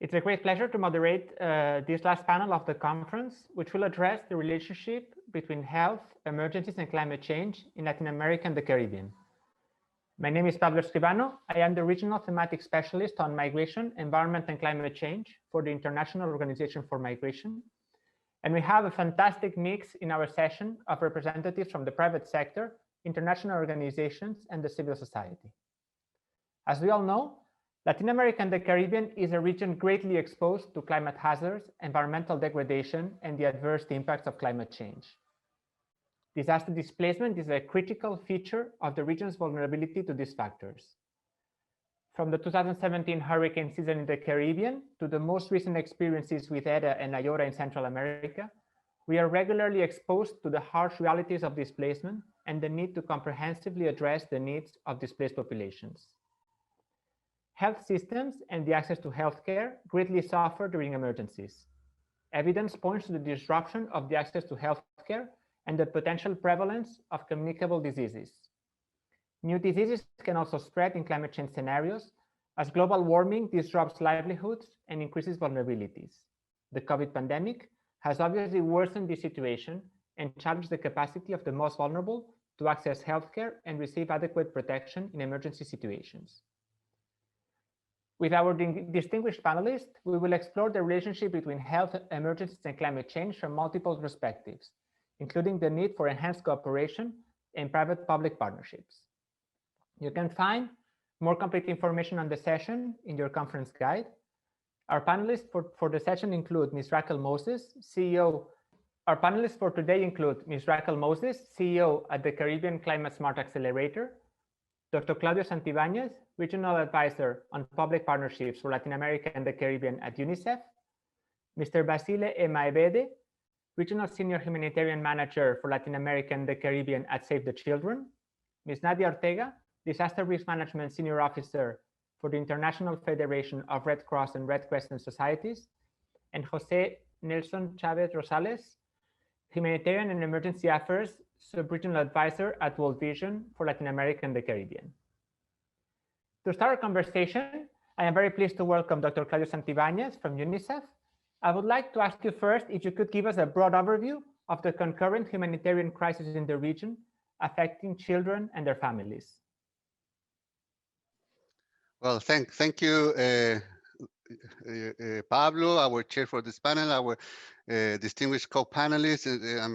It's a great pleasure to moderate this last panel of the conference, which will address the relationship between health, emergencies, and climate change in Latin America and the Caribbean. My name is Pablo Escribano. I am the Regional Thematic Specialist on Migration, Environment, and Climate Change for the International Organization for Migration. And we have a fantastic mix in our session of representatives from the private sector, international organizations, and the civil society. As we all know, Latin America and the Caribbean is a region greatly exposed to climate hazards, environmental degradation, and the adverse impacts of climate change. Disaster displacement is a critical feature of the region's vulnerability to these factors. From the 2017 hurricane season in the Caribbean to the most recent experiences with Eta and Iota in Central America, we are regularly exposed to the harsh realities of displacement and the need to comprehensively address the needs of displaced populations. Health systems and the access to healthcare greatly suffer during emergencies. Evidence points to the disruption of the access to healthcare and the potential prevalence of communicable diseases. New diseases can also spread in climate change scenarios as global warming disrupts livelihoods and increases vulnerabilities. The COVID pandemic has obviously worsened this situation and challenged the capacity of the most vulnerable to access healthcare and receive adequate protection in emergency situations. With our distinguished panelists, we will explore the relationship between health, emergencies, and climate change from multiple perspectives, including the need for enhanced cooperation and private-public partnerships. You can find more complete information on the session in your conference guide. Our panelists for the session include Ms. Racquel Moses, CEO. Our panelists for today include Ms. Racquel Moses, CEO at the Caribbean Climate Smart Accelerator, Dr. Claudio Santibanez, Regional Advisor on Public Partnerships for Latin America and the Caribbean at UNICEF, Mr. Basile Ebede, Regional Senior Humanitarian Manager for Latin America and the Caribbean at Save the Children, Ms. Nadia Ortega, Disaster Risk Management Senior Officer for the International Federation of Red Cross and Red Crescent Societies, and Jose Nelson Chavez Rosales, Humanitarian and Emergency Affairs Sub-Regional Advisor at World Vision for Latin America and the Caribbean. To start our conversation, I am very pleased to welcome Dr. Claudio Santibanez from UNICEF. I would like to ask you first if you could give us a broad overview of the concurrent humanitarian crisis in the region affecting children and their families. Well, thank you, Pablo, our chair for this panel, our distinguished co-panelists.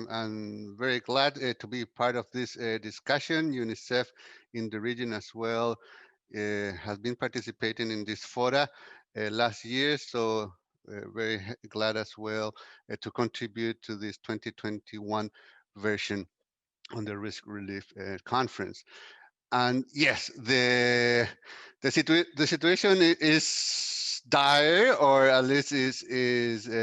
I'm very glad to be part of this discussion. UNICEF in the region as well has been participating in this fora last year, so very glad as well to contribute to this 2021 version on the Risk Relief Conference. And yes, the situation is dire, or at least is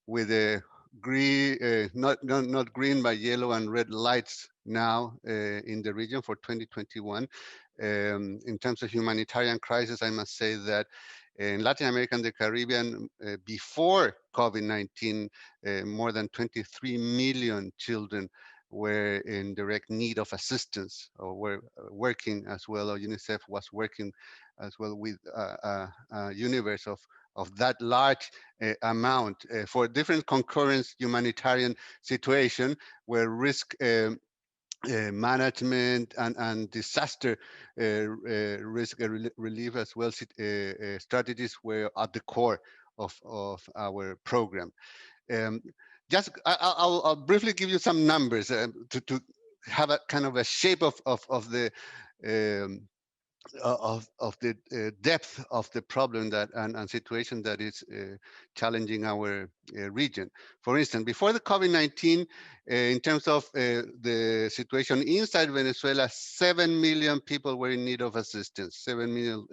with a green, not green, but yellow and red lights now in the region for 2021. In terms of humanitarian crisis, I must say that in Latin America and the Caribbean, before COVID-19, more than 23 million children were in direct need of assistance, or were working as well, or UNICEF was working as well with a universe of that large amount for different concurrent humanitarian situation where risk management and disaster risk relief as well strategies were at the core of our program. I'll briefly give you some numbers to have a kind of a shape of the depth of the problem that and situation that is challenging our region. For instance, before the COVID-19, in terms of the situation inside Venezuela, 7 million people were in need of assistance, 7 million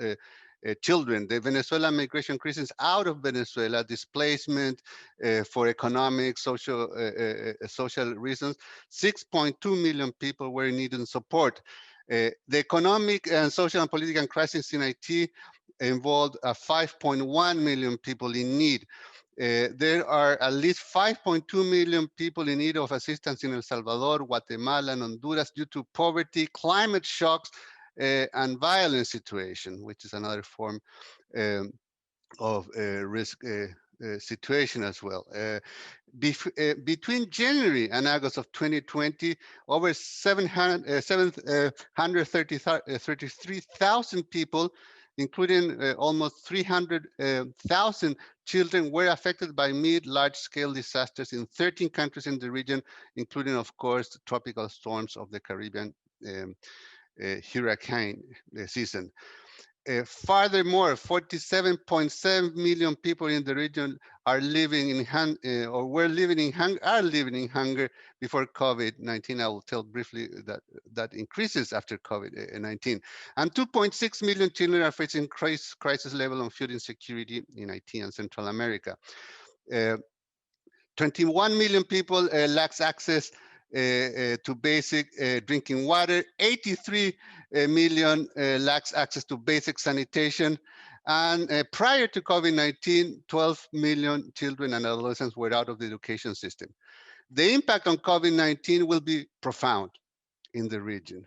children. The Venezuelan migration crisis out of Venezuela, displacement for economic, social reasons, 6.2 million people were needing support. The economic and social and political crisis in Haiti involved 5.1 million people in need. There are at least 5.2 million people in need of assistance in El Salvador, Guatemala, and Honduras due to poverty, climate shocks, and violence situation, which is another form risk situation as well. Between January and August of 2020, over 733,000 people, including almost 300,000 children, were affected by mid-large scale disasters in 13 countries in the region, including, of course, the tropical storms of the Caribbean hurricane season. Furthermore, 47.7 million people in the region are living in are living in hunger before COVID-19. I will tell briefly that that increases after COVID-19. And 2.6 million children are facing crisis level on food insecurity in Haiti and Central America. 21 million people lacks access to basic drinking water. 83 million lacks access to basic sanitation. And prior to COVID-19, 12 million children and adolescents were out of the education system. The impact on COVID-19 will be profound in the region.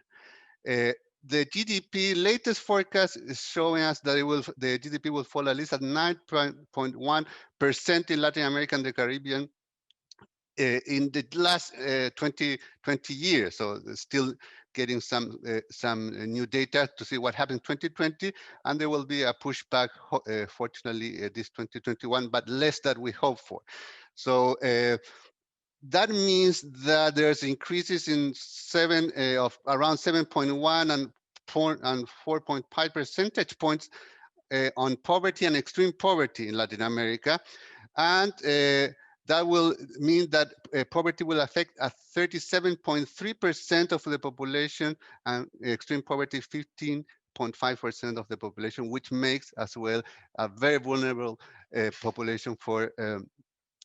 The GDP latest forecast is showing us that the GDP will fall at least at 9.1% in Latin America and the Caribbean in the last 20 years. So still getting some new data to see what happened in 2020, and there will be a pushback, fortunately, this 2021, but less than we hope for. So that means that there's increases in around 7.1 and 4.5 percentage points on poverty and extreme poverty in Latin America, and that will mean that poverty will affect 37.3% of the population, and extreme poverty 15.5% of the population, which makes as well a very vulnerable population for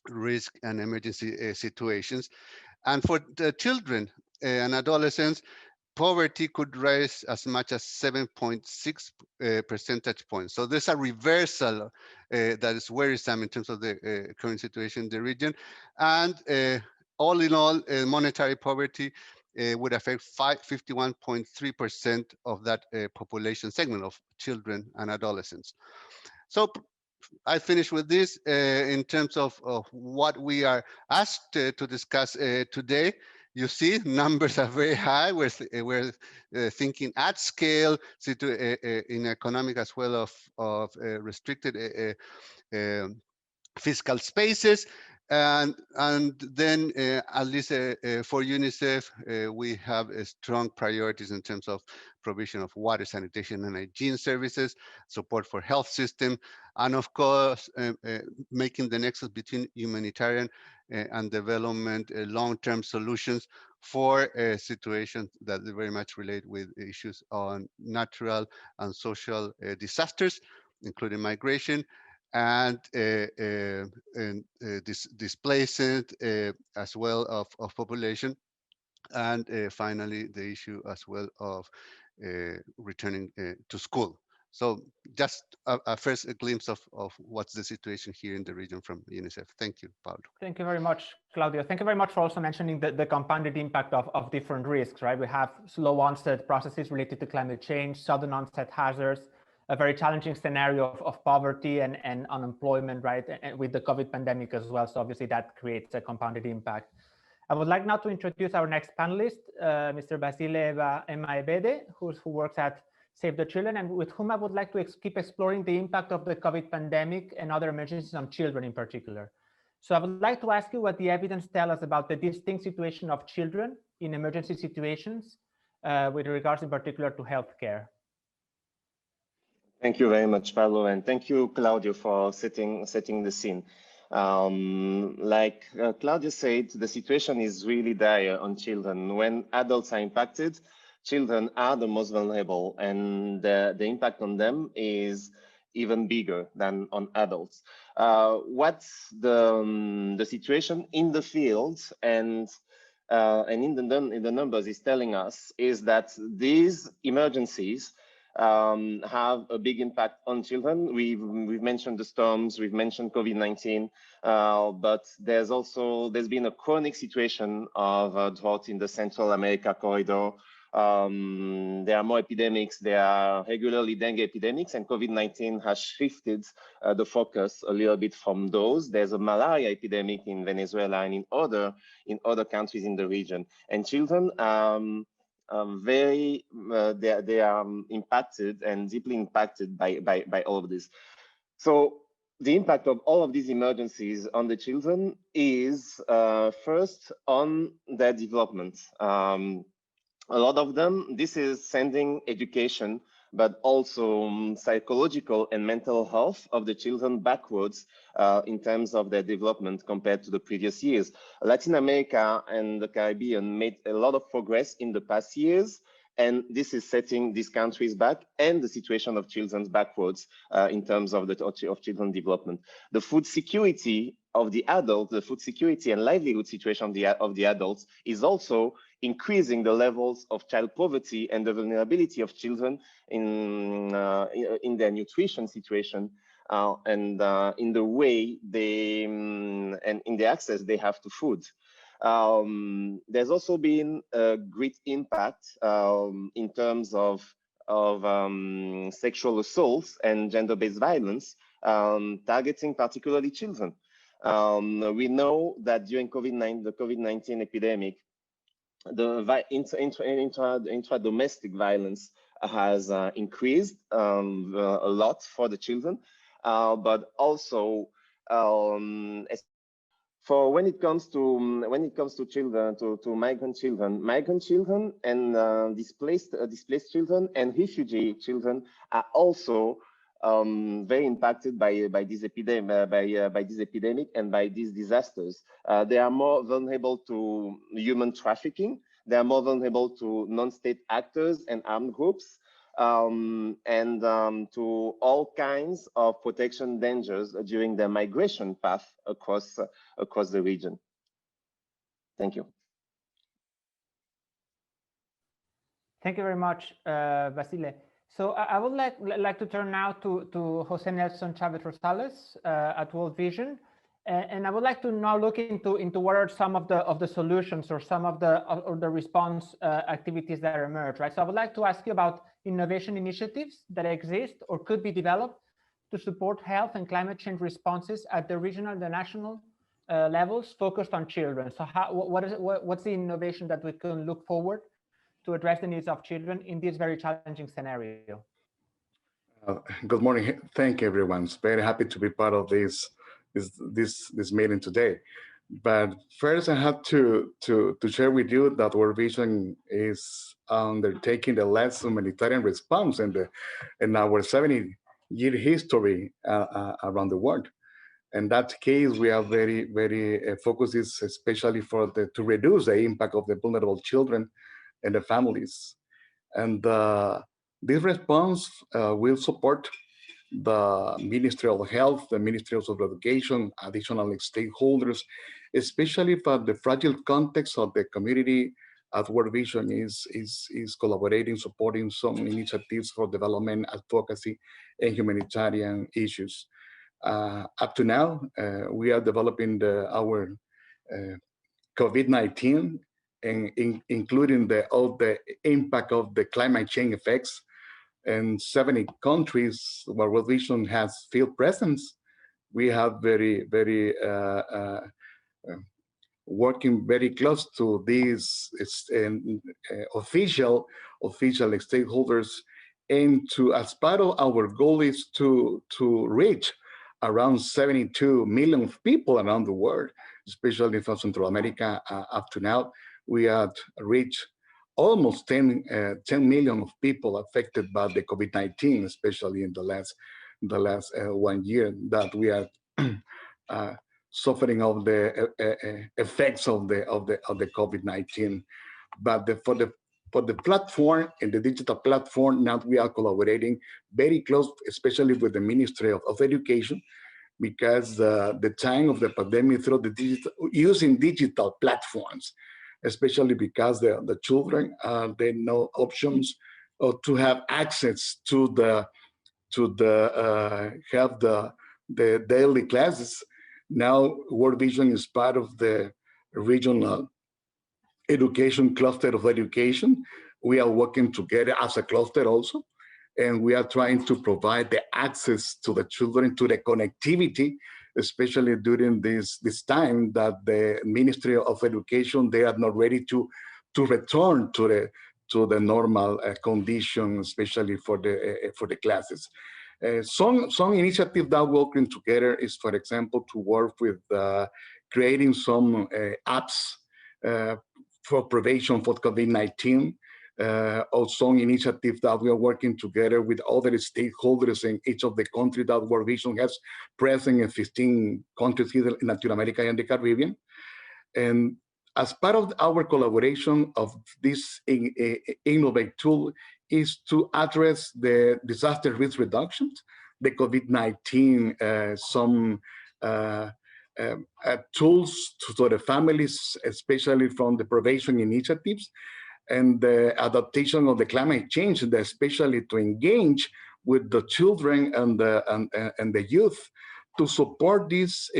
risk and emergency situations. And for the children and adolescents, poverty could rise as much as 7.6 percentage points. So there's a reversal that is worrisome in terms of the current situation in the region. And all in all, monetary poverty would affect 51.3% of that population segment of children and adolescents. So I finish with this in terms of what we are asked to discuss today. You see, numbers are very high. We're thinking at scale, in economic as well of restricted fiscal spaces. And then at least for UNICEF, we have strong priorities in terms of provision of water, sanitation, and hygiene services, support for health system, and of course, making the nexus between humanitarian and development long-term solutions for situations that very much relate with issues on natural and social disasters, including migration, and displacement as well of population, and finally the issue as well of returning to school. So just a first glimpse of what's the situation here in the region from UNICEF. Thank you, Pablo. Thank you very much, Claudio. Thank you very much for also mentioning the compounded impact of different risks, right? We have slow onset processes related to climate change, sudden onset hazards, a very challenging scenario of poverty and unemployment, right? And with the COVID pandemic as well. So obviously that creates a compounded impact. I would like now to introduce our next panelist, Mr. Basile Ebede, who works at Save the Children, and with whom I would like to keep exploring the impact of the COVID pandemic and other emergencies on children in particular. So I would like to ask you what the evidence tells us about the distinct situation of children in emergency situations with regards in particular to healthcare. Thank you very much, Pablo, and thank you, Claudio, for setting the scene. Like Claudio said, the situation is really dire on children. When adults are impacted, children are the most vulnerable, and the impact on them is even bigger than on adults. What's the situation in the field and in the numbers is telling us is that these emergencies have a big impact on children. We've mentioned the storms, we've mentioned COVID-19, but there's been a chronic situation of drought in the Central America corridor. There are more epidemics. There are regularly dengue epidemics, and COVID-19 has shifted the focus a little bit from those. There's a malaria epidemic in Venezuela and in other countries in the region, and children they are impacted and deeply impacted by all of this. So the impact of all of these emergencies on the children is first on their development. A lot of them, this is sending education, but also psychological and mental health of the children backwards in terms of their development compared to the previous years. Latin America and the Caribbean made a lot of progress in the past years, and this is setting these countries back and the situation of children backwards in terms of children development. The food security of the adult, the food security and livelihood situation of the adults is also increasing the levels of child poverty and the vulnerability of children in their nutrition situation and in the way they and in the access they have to food. There's also been a great impact in terms of sexual assaults and gender-based violence targeting particularly children. We know that during the COVID-19 epidemic, the intra-domestic violence has increased a lot for the children, but also for when it comes to children, to migrant children and displaced children and refugee children are also very impacted by this epidemic and by these disasters. They are more vulnerable to human trafficking. They are more vulnerable to non-state actors and armed groups, and to all kinds of protection dangers during their migration path across the region. Thank you. Thank you very much, Basile. So I would like to turn now to Jose Nelson Chavez Rosales at World Vision, and I would like to now look into what are some of the solutions or some of the response activities that emerge, right? So I would like to ask you about innovation initiatives that exist or could be developed to support health and climate change responses at the regional and the national levels focused on children. So what's the innovation that we can look forward to address the needs of children in this very challenging scenario? Good morning. Thank you, everyone. It's very happy to be part of this meeting today. But first, I have to share with you that World Vision is undertaking the last humanitarian response in our 70-year history around the world. In that case, we are very focused, especially to reduce the impact of the vulnerable children and the families. And this response will support the Ministry of Health, the Ministry of Education, additional stakeholders, especially for the fragile context of the community. At World Vision is collaborating, supporting some initiatives for development, advocacy, and humanitarian issues. Up to now, we are developing our COVID-19, and including all the impact of the climate change effects in 70 countries where World Vision has field presence. We have working very close to these official stakeholders, and as part of our goal is to reach around 72 million people around the world, especially from Central America. Up to now, we have reached almost 10 million of people affected by the COVID-19, especially in the last 1 year that we are suffering of the effects of the COVID-19. But for the platform and the digital platform, now we are collaborating very close, especially with the Ministry of Education, because the time of the pandemic through using digital platforms, especially because the children, they know options or to have access to the have the daily classes. Now World Vision is part of the regional education cluster of education. We are working together as a cluster also, and we are trying to provide the access to the children, to the connectivity, especially during this time that the Ministry of Education, they are not ready to return to the normal condition, especially for the classes. Some initiatives that we're working together is, for example, to work with creating some apps for prevention for COVID-19, or some initiatives that we are working together with other stakeholders in each of the countries that World Vision has present in 15 countries here in Latin America and the Caribbean. And as part of our collaboration of this innovative tool is to address the disaster risk reductions, the COVID-19, some tools to the families, especially from the prevention initiatives, and the adaptation of the climate change, especially to engage with the children and the youth. To support these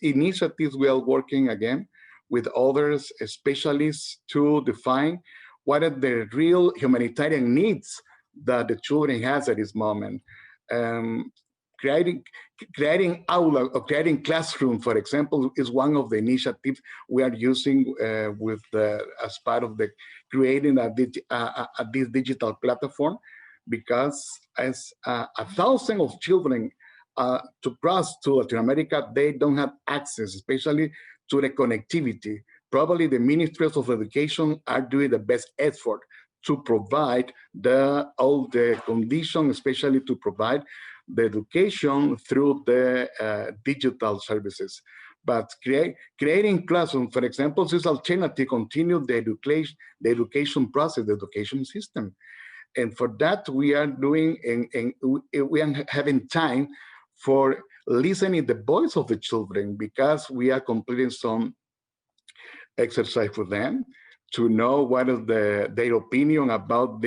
initiatives, we are working again with others specialists to define what are the real humanitarian needs that the children has at this moment. Creating aula or creating classroom, for example, is one of the initiatives we are using as part of the creating this digital platform, because as 1,000 of children to cross to Latin America, they don't have access, especially to the connectivity. Probably the ministries of education are doing the best effort to provide all the conditions, especially to provide the education through the digital services. But creating classroom, for example, is alternative continue the education process, the education system. And for that, we are doing, and we are having time for listening the voice of the children, because we are completing some exercise for them to know what is their opinion about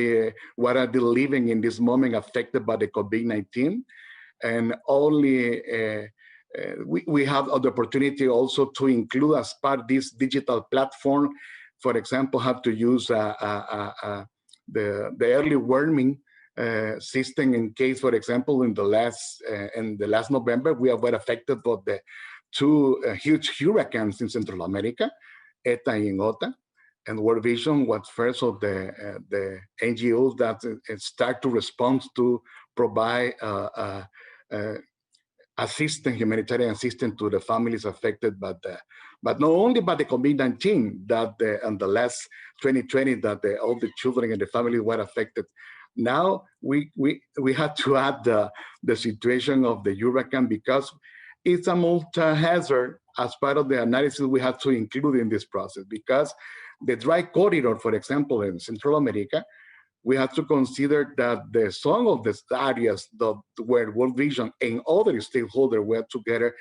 what are they living in this moment affected by the COVID-19. And only we have the opportunity also to include as part of this digital platform, for example, have to use the early warning system in case, for example, in the last November, we were affected by the two huge hurricanes in Central America, Eta and Iota. And World Vision was first of the NGOs that start to respond to provide humanitarian assistance to the families affected by but not only by the COVID-19, that in the last 2020, that all the children and the family were affected. Now we had to add the situation of the hurricane, because it's a multi-hazard. As part of the analysis we have to include in this process, because the dry corridor, for example, in Central America, we have to consider that some of the areas where World Vision and other stakeholders were together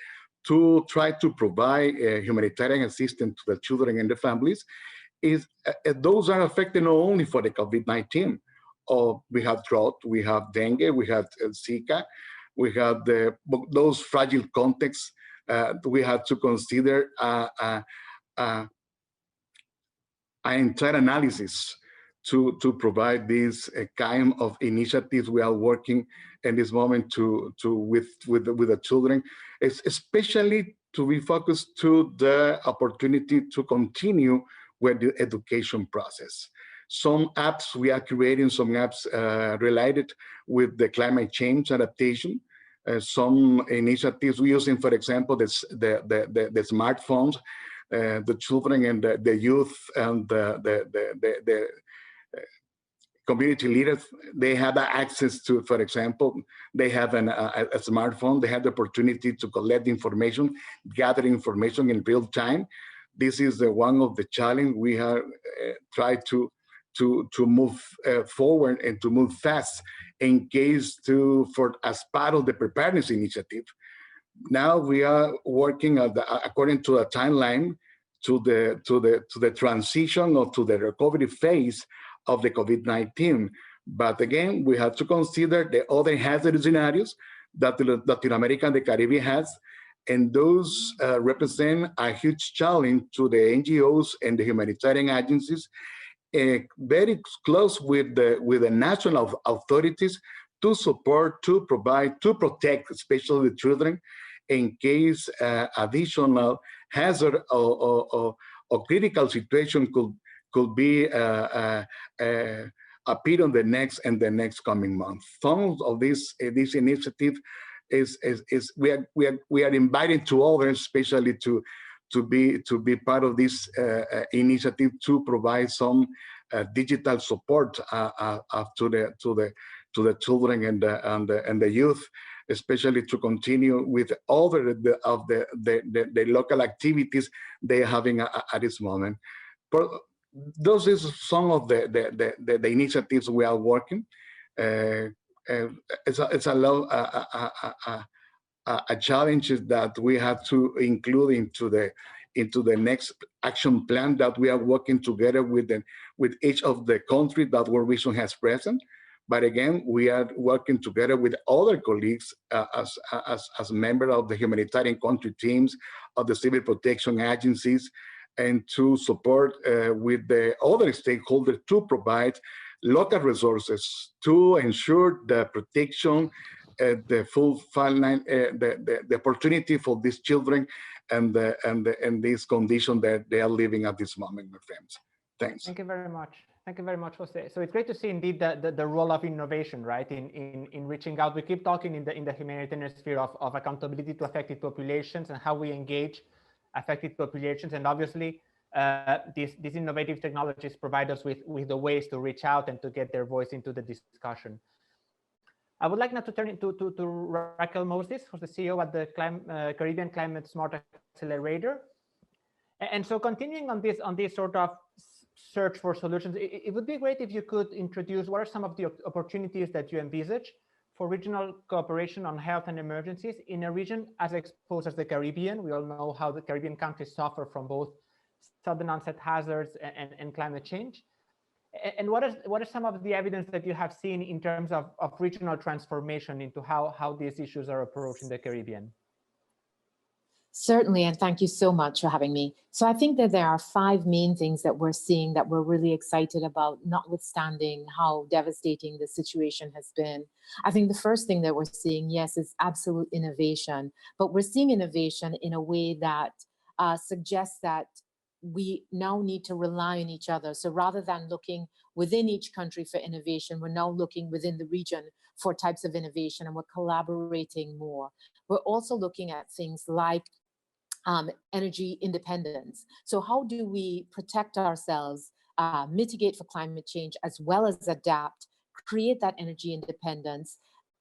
to try to provide humanitarian assistance to the children and the families, those are affected not only for the COVID-19. We have drought, we have dengue, we have Zika, we have those fragile contexts. We have to consider an entire analysis to provide this kind of initiatives we are working in this moment with the children, especially to be focused to the opportunity to continue with the education process. Some apps, we are creating some apps related with the climate change adaptation. Some initiatives we're using, for example, the smartphones, the children and the youth and the community leaders, they have access to, for example, they have a smartphone, they have the opportunity to collect information, gather information in real time. This is one of the challenges we have tried to move forward and to move fast in case as part of the preparedness initiative. Now we are working according to a timeline to the transition or to the recovery phase of the COVID-19. But again, we have to consider the other hazard scenarios that Latin America and the Caribbean has, and those represent a huge challenge to the NGOs and the humanitarian agencies, very close with the national authorities to support, to provide, to protect, especially the children, in case additional hazard or critical situation could be appear on the next coming month. Some of this initiative is we are invited to others, especially to be part of this initiative to provide some digital support to the children and the youth, especially to continue with all the local activities they are having at this moment. But those is some of the initiatives we are working. It's a lot challenges that we have to include into the next action plan that we are working together with each of the countries that World Vision has present. But again, we are working together with other colleagues as members of the humanitarian country teams, of the civil protection agencies, and to support with the other stakeholders to provide local resources to ensure the protection, the full the opportunity for these children and this condition that they are living at this moment, my friends. Thanks. Thank you very much. Thank you very much, Jose. So it's great to see indeed the role of innovation, right, in reaching out. We keep talking in the humanitarian sphere of accountability to affected populations and how we engage affected populations, and obviously these innovative technologies provide us with the ways to reach out and to get their voice into the discussion. I would like now to turn it to Racquel Moses, who's the CEO at the Caribbean Climate Smart Accelerator. And so continuing on this sort of search for solutions, it would be great if you could introduce what are some of the opportunities that you envisage for regional cooperation on health and emergencies in a region as exposed as the Caribbean. We all know how the Caribbean countries suffer from both sudden onset hazards and climate change. And what are some of the evidence that you have seen in terms of regional transformation into how these issues are approached in the Caribbean? Certainly, and thank you so much for having me. So I think that there are 5 main things that we're seeing that we're really excited about, notwithstanding how devastating the situation has been. I think the first thing that we're seeing, yes, is absolute innovation, but we're seeing innovation in a way that suggests that we now need to rely on each other. So rather than looking within each country for innovation, we're now looking within the region for types of innovation, and we're collaborating more. We're also looking at things like energy independence. So how do we protect ourselves, mitigate for climate change, as well as adapt, create that energy independence?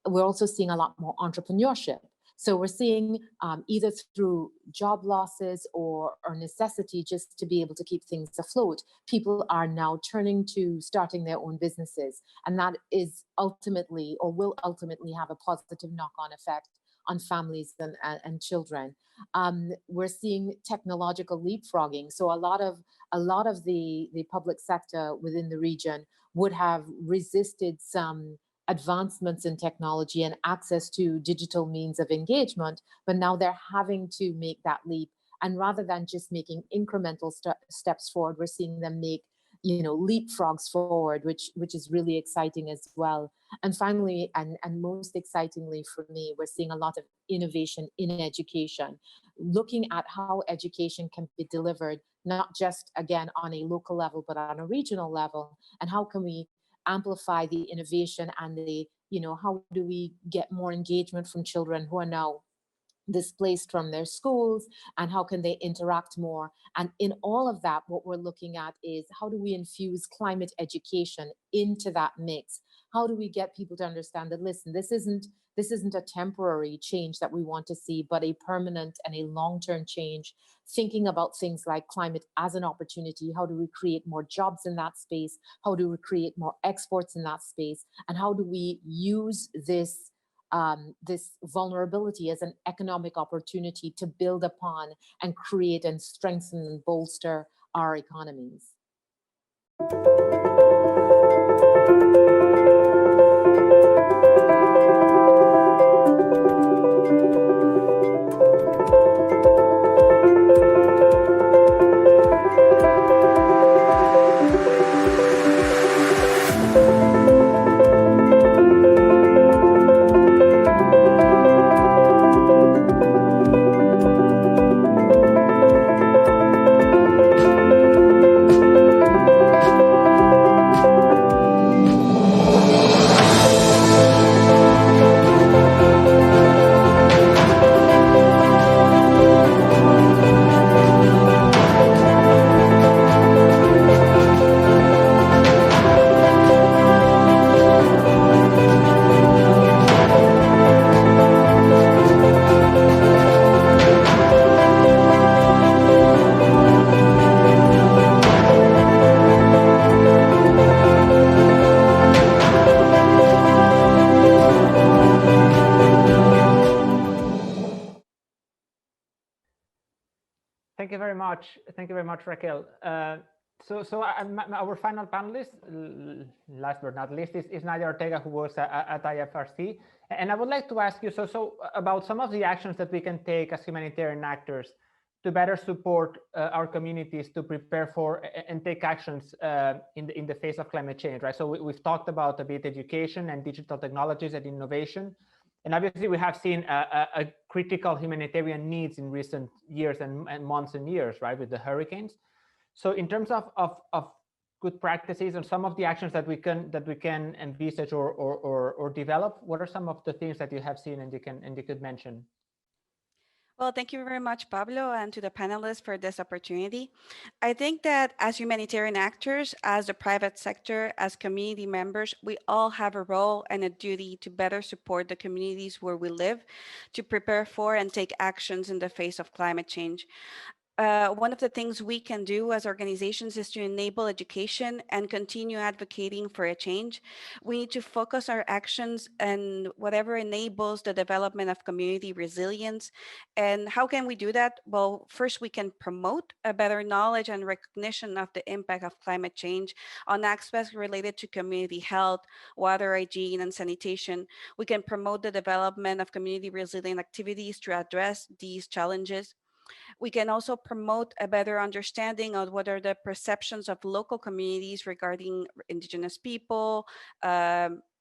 We're also seeing a lot more entrepreneurship. So we're seeing either through job losses or necessity just to be able to keep things afloat, people are now turning to starting their own businesses. And that is ultimately, or will ultimately, have a positive knock-on effect on families and children. We're seeing technological leapfrogging. So a lot of the public sector within the region would have resisted some advancements in technology and access to digital means of engagement, but now they're having to make that leap. And rather than just making incremental steps forward, we're seeing them make, leapfrogs forward, which is really exciting as well. And finally, and most excitingly for me, we're seeing a lot of innovation in education, looking at how education can be delivered, not just, again, on a local level, but on a regional level, and how can we amplify the innovation and how do we get more engagement from children who are now displaced from their schools, and how can they interact more? And in all of that, what we're looking at is how do we infuse climate education into that mix? How do we get people to understand that, listen, this isn't a temporary change that we want to see, but a permanent and a long-term change, thinking about things like climate as an opportunity. How do we create more jobs in that space? How do we create more exports in that space? And how do we use this vulnerability as an economic opportunity to build upon and create and strengthen and bolster our economies? very much. Thank you very much, Racquel. Our final panelist, last but not least, is Nadia Ortega, who works at IFRC. And I would like to ask you about some of the actions that we can take as humanitarian actors to better support our communities to prepare for and take actions in the face of climate change, right? So we've talked about a bit education and digital technologies and innovation. And obviously we have seen a critical humanitarian needs in recent years and months and years, right, with the hurricanes. So in terms of good practices and some of the actions that we can envisage or develop, what are some of the things that you have seen and you could mention? Well, thank you very much, Pablo, and to the panelists for this opportunity. I think that as humanitarian actors, as the private sector, as community members, we all have a role and a duty to better support the communities where we live, to prepare for and take actions in the face of climate change. One of the things we can do as organizations is to enable education and continue advocating for a change. We need to focus our actions and whatever enables the development of community resilience. And how can we do that? Well, first we can promote a better knowledge and recognition of the impact of climate change on aspects related to community health, water hygiene, and sanitation. We can promote the development of community resilient activities to address these challenges. We can also promote a better understanding of what are the perceptions of local communities regarding indigenous people,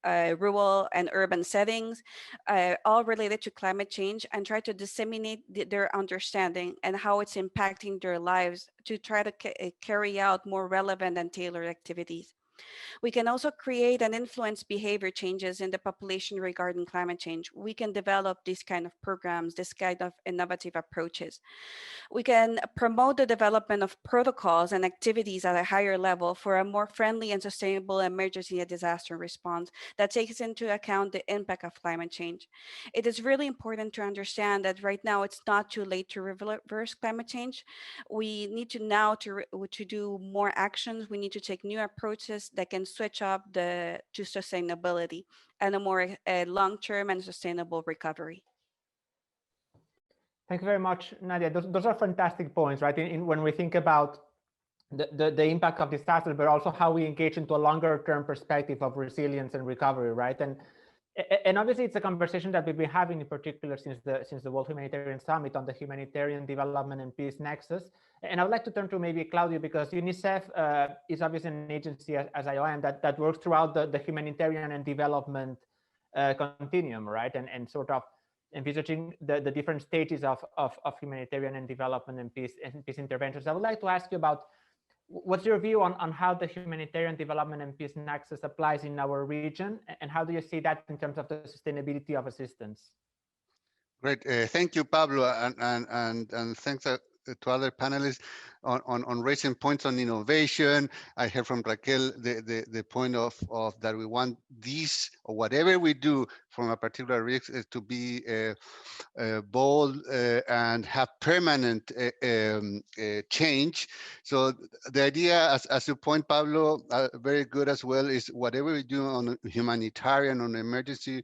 rural and urban settings, all related to climate change, and try to disseminate their understanding and how it's impacting their lives to try to carry out more relevant and tailored activities. We can also create and influence behavior changes in the population regarding climate change. We can develop these kind of programs, this kind of innovative approaches. We can promote the development of protocols and activities at a higher level for a more friendly and sustainable emergency and disaster response that takes into account the impact of climate change. It is really important to understand that right now it's not too late to reverse climate change. We need to now to do more actions. We need to take new approaches that can switch up to sustainability and a more long-term and sustainable recovery. Thank you very much, Nadia. Those are fantastic points, right? When we think about the impact of disasters, but also how we engage into a longer term perspective of resilience and recovery, right? And obviously it's a conversation that we've been having in particular since the World Humanitarian Summit on the humanitarian development and peace nexus. And I would like to turn to maybe Claudio, because UNICEF is obviously an agency as IOM that works throughout the humanitarian and development continuum, right? And sort of envisaging the different stages of humanitarian and development and peace interventions. I would like to ask you about what's your view on how the humanitarian development and peace nexus applies in our region, and how do you see that in terms of the sustainability of assistance? Great, thank you, Pablo, and thanks to other panelists on raising points on innovation. I heard from Racquel the point of that we want these, or whatever we do from a particular risk, to be bold and have permanent change. So the idea, as you point, Pablo, very good as well, is whatever we do on humanitarian, on emergency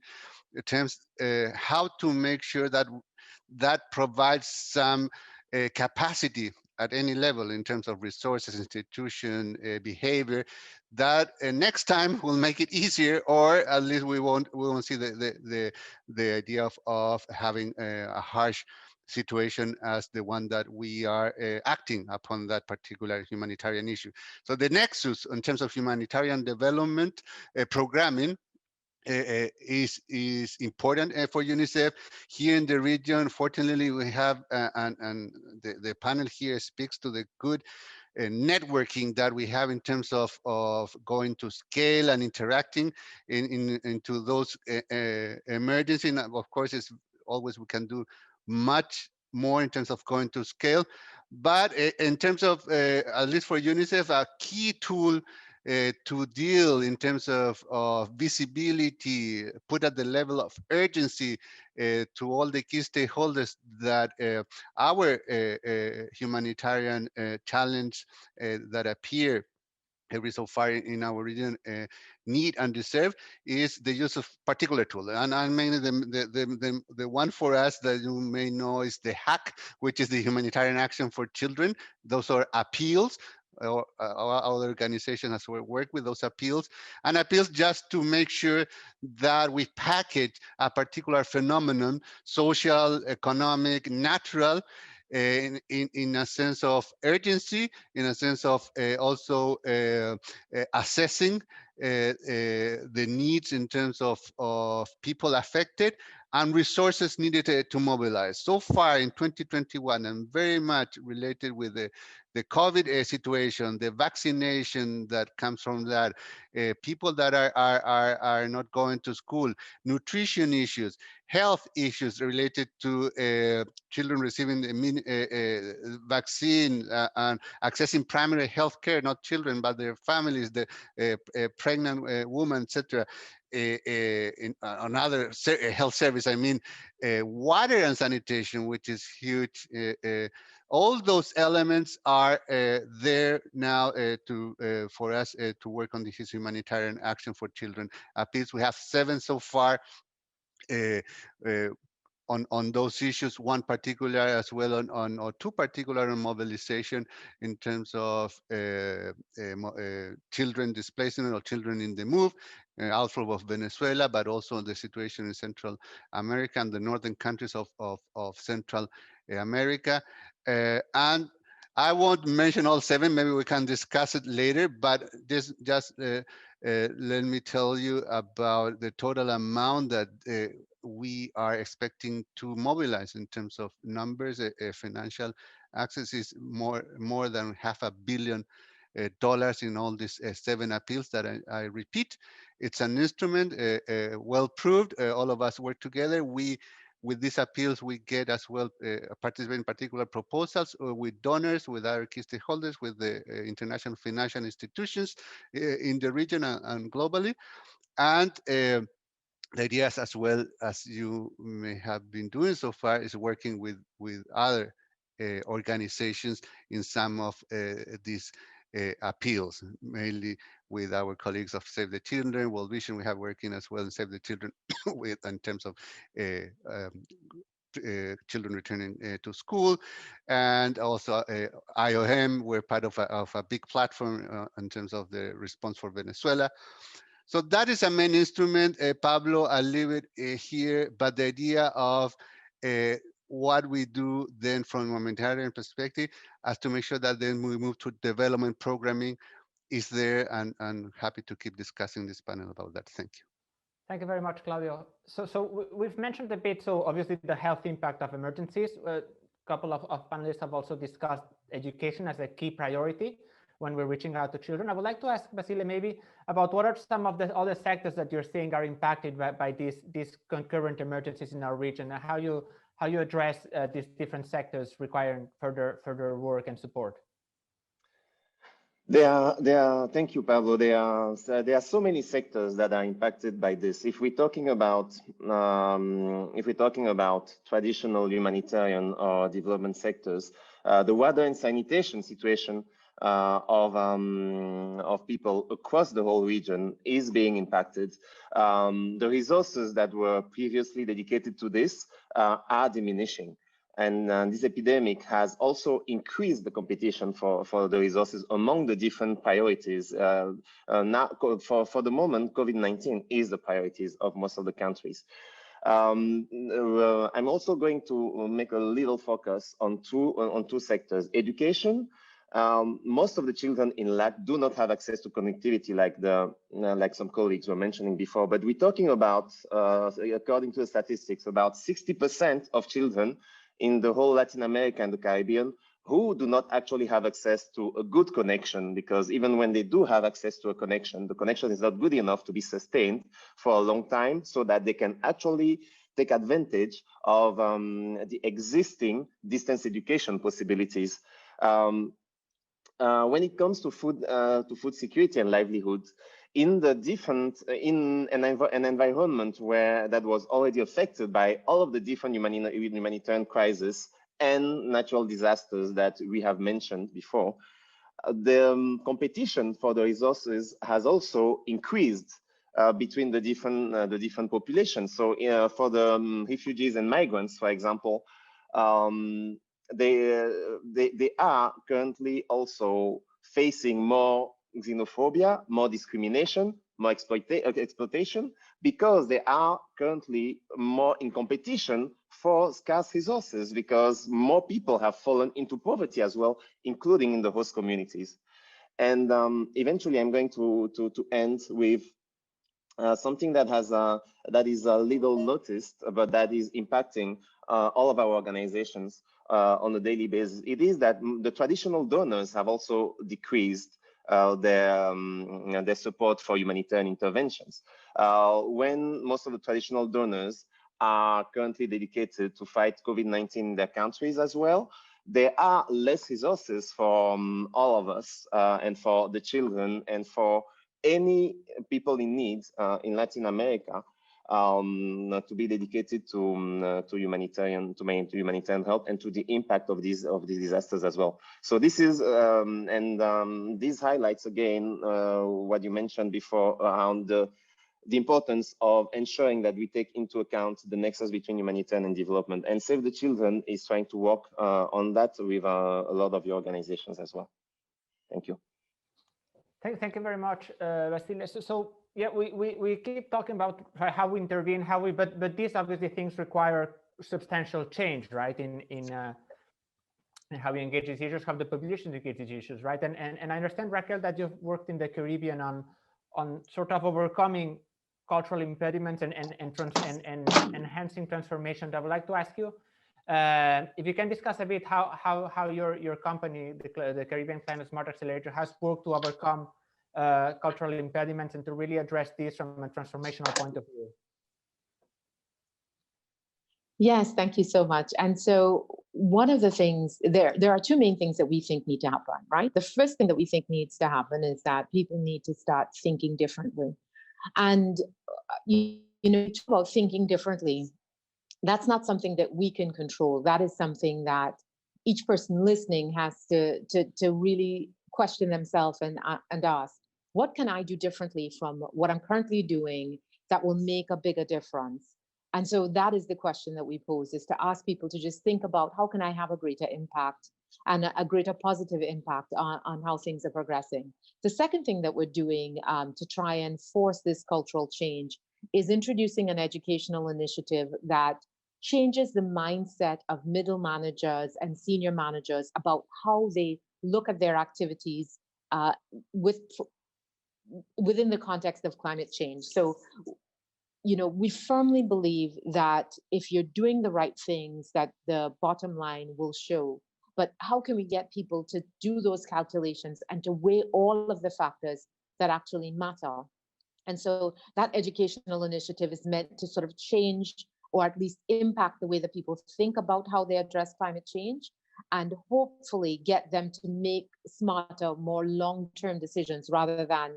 terms, how to make sure that that provides some capacity at any level in terms of resources, institution, behavior, that next time will make it easier, or at least we won't see the idea of having a harsh situation as the one that we are acting upon that particular humanitarian issue. So the nexus in terms of humanitarian development programming is important for UNICEF. Here in the region, fortunately, we have, and the panel here speaks to the good networking that we have in terms of going to scale and interacting into those emergency. And of course, it's always we can do much more in terms of going to scale. But in terms of, at least for UNICEF, a key tool to deal in terms of visibility, put at the level of urgency to all the key stakeholders that our humanitarian challenge that appear every so far in our region need and deserve is the use of particular tool. And mainly the one for us that you may know is the HAC, which is the Humanitarian Action for Children. Those are appeals, or other organizations as well work with those appeals, and appeals just to make sure that we package a particular phenomenon, social, economic, natural, in a sense of urgency, in a sense of also assessing the needs in terms of people affected and resources needed to mobilize. So far in 2021, and very much related with the COVID situation, the vaccination that comes from that, people that are not going to school, nutrition issues, health issues related to children receiving the vaccine and accessing primary health care, not children, but their families, the pregnant women, etc. Another health service, I mean, water and sanitation, which is huge. All those elements are there now for us to work on this humanitarian action for children appeals. We have 7 so far. On those issues, one particular as well or 2 particular on mobilization in terms of children displacement or children in the move, outflow of Venezuela, but also the situation in Central America and the northern countries of Central America. And I won't mention all 7, maybe we can discuss it later, but just let me tell you about the total amount that we are expecting to mobilize in terms of numbers. Financial access is more than $500 million in all these 7 appeals that I repeat. It's an instrument well proved. All of us work together. With these appeals, we get as well participate in particular proposals with donors, with other key stakeholders, with the international financial institutions in the region and globally. And the idea is, as well as you may have been doing so far, is working with other organizations in some of these appeals, mainly with our colleagues of Save the Children, World Vision. We have working as well in Save the Children with in terms of children returning to school, and also IOM. We're part of a big platform in terms of the response for Venezuela. So that is a main instrument. Pablo, I'll leave it here, but the idea of what we do then from a humanitarian perspective as to make sure that then we move to development programming is there, and happy to keep discussing this panel about that. Thank you. Thank you very much, Claudio. So we've mentioned a bit, so obviously the health impact of emergencies. A couple of panelists have also discussed education as a key priority when we're reaching out to children. I would like to ask Basile maybe about what are some of the other sectors that you're seeing are impacted by these concurrent emergencies in our region, and how you address these different sectors requiring further work and support. Thank you, Pablo. There are so many sectors that are impacted by this. If we're talking about traditional humanitarian or development sectors, the water and sanitation situation of people across the whole region is being impacted. The resources that were previously dedicated to this are diminishing. And this epidemic has also increased the competition for the resources among the different priorities. Now, for the moment, COVID-19 is the priorities of most of the countries. I'm also going to make a little focus on two sectors: education. Most of the children in LAC do not have access to connectivity, like some colleagues were mentioning before. But we're talking about, according to the statistics, about 60% of children in the whole Latin America and the Caribbean who do not actually have access to a good connection, because even when they do have access to a connection, the connection is not good enough to be sustained for a long time so that they can actually take advantage of the existing distance education possibilities. When it comes to food security and livelihoods, in an environment that was already affected by all of the different humanitarian crises and natural disasters that we have mentioned before, the competition for the resources has also increased between the different populations. So for the refugees and migrants, for example, they are currently also facing more xenophobia, more discrimination, more exploitation, because they are currently more in competition for scarce resources, because more people have fallen into poverty as well, including in the host communities. And eventually, I'm going to end with something that is a little noticed, but that is impacting all of our organizations on a daily basis. It is that the traditional donors have also decreased their support for humanitarian interventions. When most of the traditional donors are currently dedicated to fight COVID-19 in their countries as well, there are less resources for all of us and for the children and for any people in need in Latin America to be dedicated to humanitarian help and to the impact of these disasters as well. So this is this highlights again what you mentioned before around the importance of ensuring that we take into account the nexus between humanitarian and development. And Save the Children is trying to work on that with a lot of your organizations as well. Thank you. Thank you very much, Basile. So yeah, we keep talking about how we intervene, but these obviously things require substantial change, right? In how we engage these issues, how the population engage these issues, right? And I understand, Racquel, that you've worked in the Caribbean on sort of overcoming cultural impediments and enhancing transformation. I would like to ask you if you can discuss a bit how your company, the Caribbean Climate Smart Accelerator, has worked to overcome cultural impediments and to really address these from a transformational point of view. Yes, thank you so much. And so one of the things, there are two main things that we think need to happen, right? The first thing that we think needs to happen is that people need to start thinking differently. And you know, talk about thinking differently, that's not something that we can control. That is something that each person listening has to really question themselves and ask, what can I do differently from what I'm currently doing that will make a bigger difference? And so that is the question that we pose, is to ask people to just think about, how can I have a greater impact and a greater positive impact on how things are progressing? The second thing that we're doing to try and force this cultural change is introducing an educational initiative that changes the mindset of middle managers and senior managers about how they look at their activities within the context of climate change. So, you know, we firmly believe that if you're doing the right things, that the bottom line will show. But how can we get people to do those calculations and to weigh all of the factors that actually matter? And so that educational initiative is meant to sort of change, or at least impact, the way that people think about how they address climate change, and hopefully get them to make smarter, more long-term decisions rather than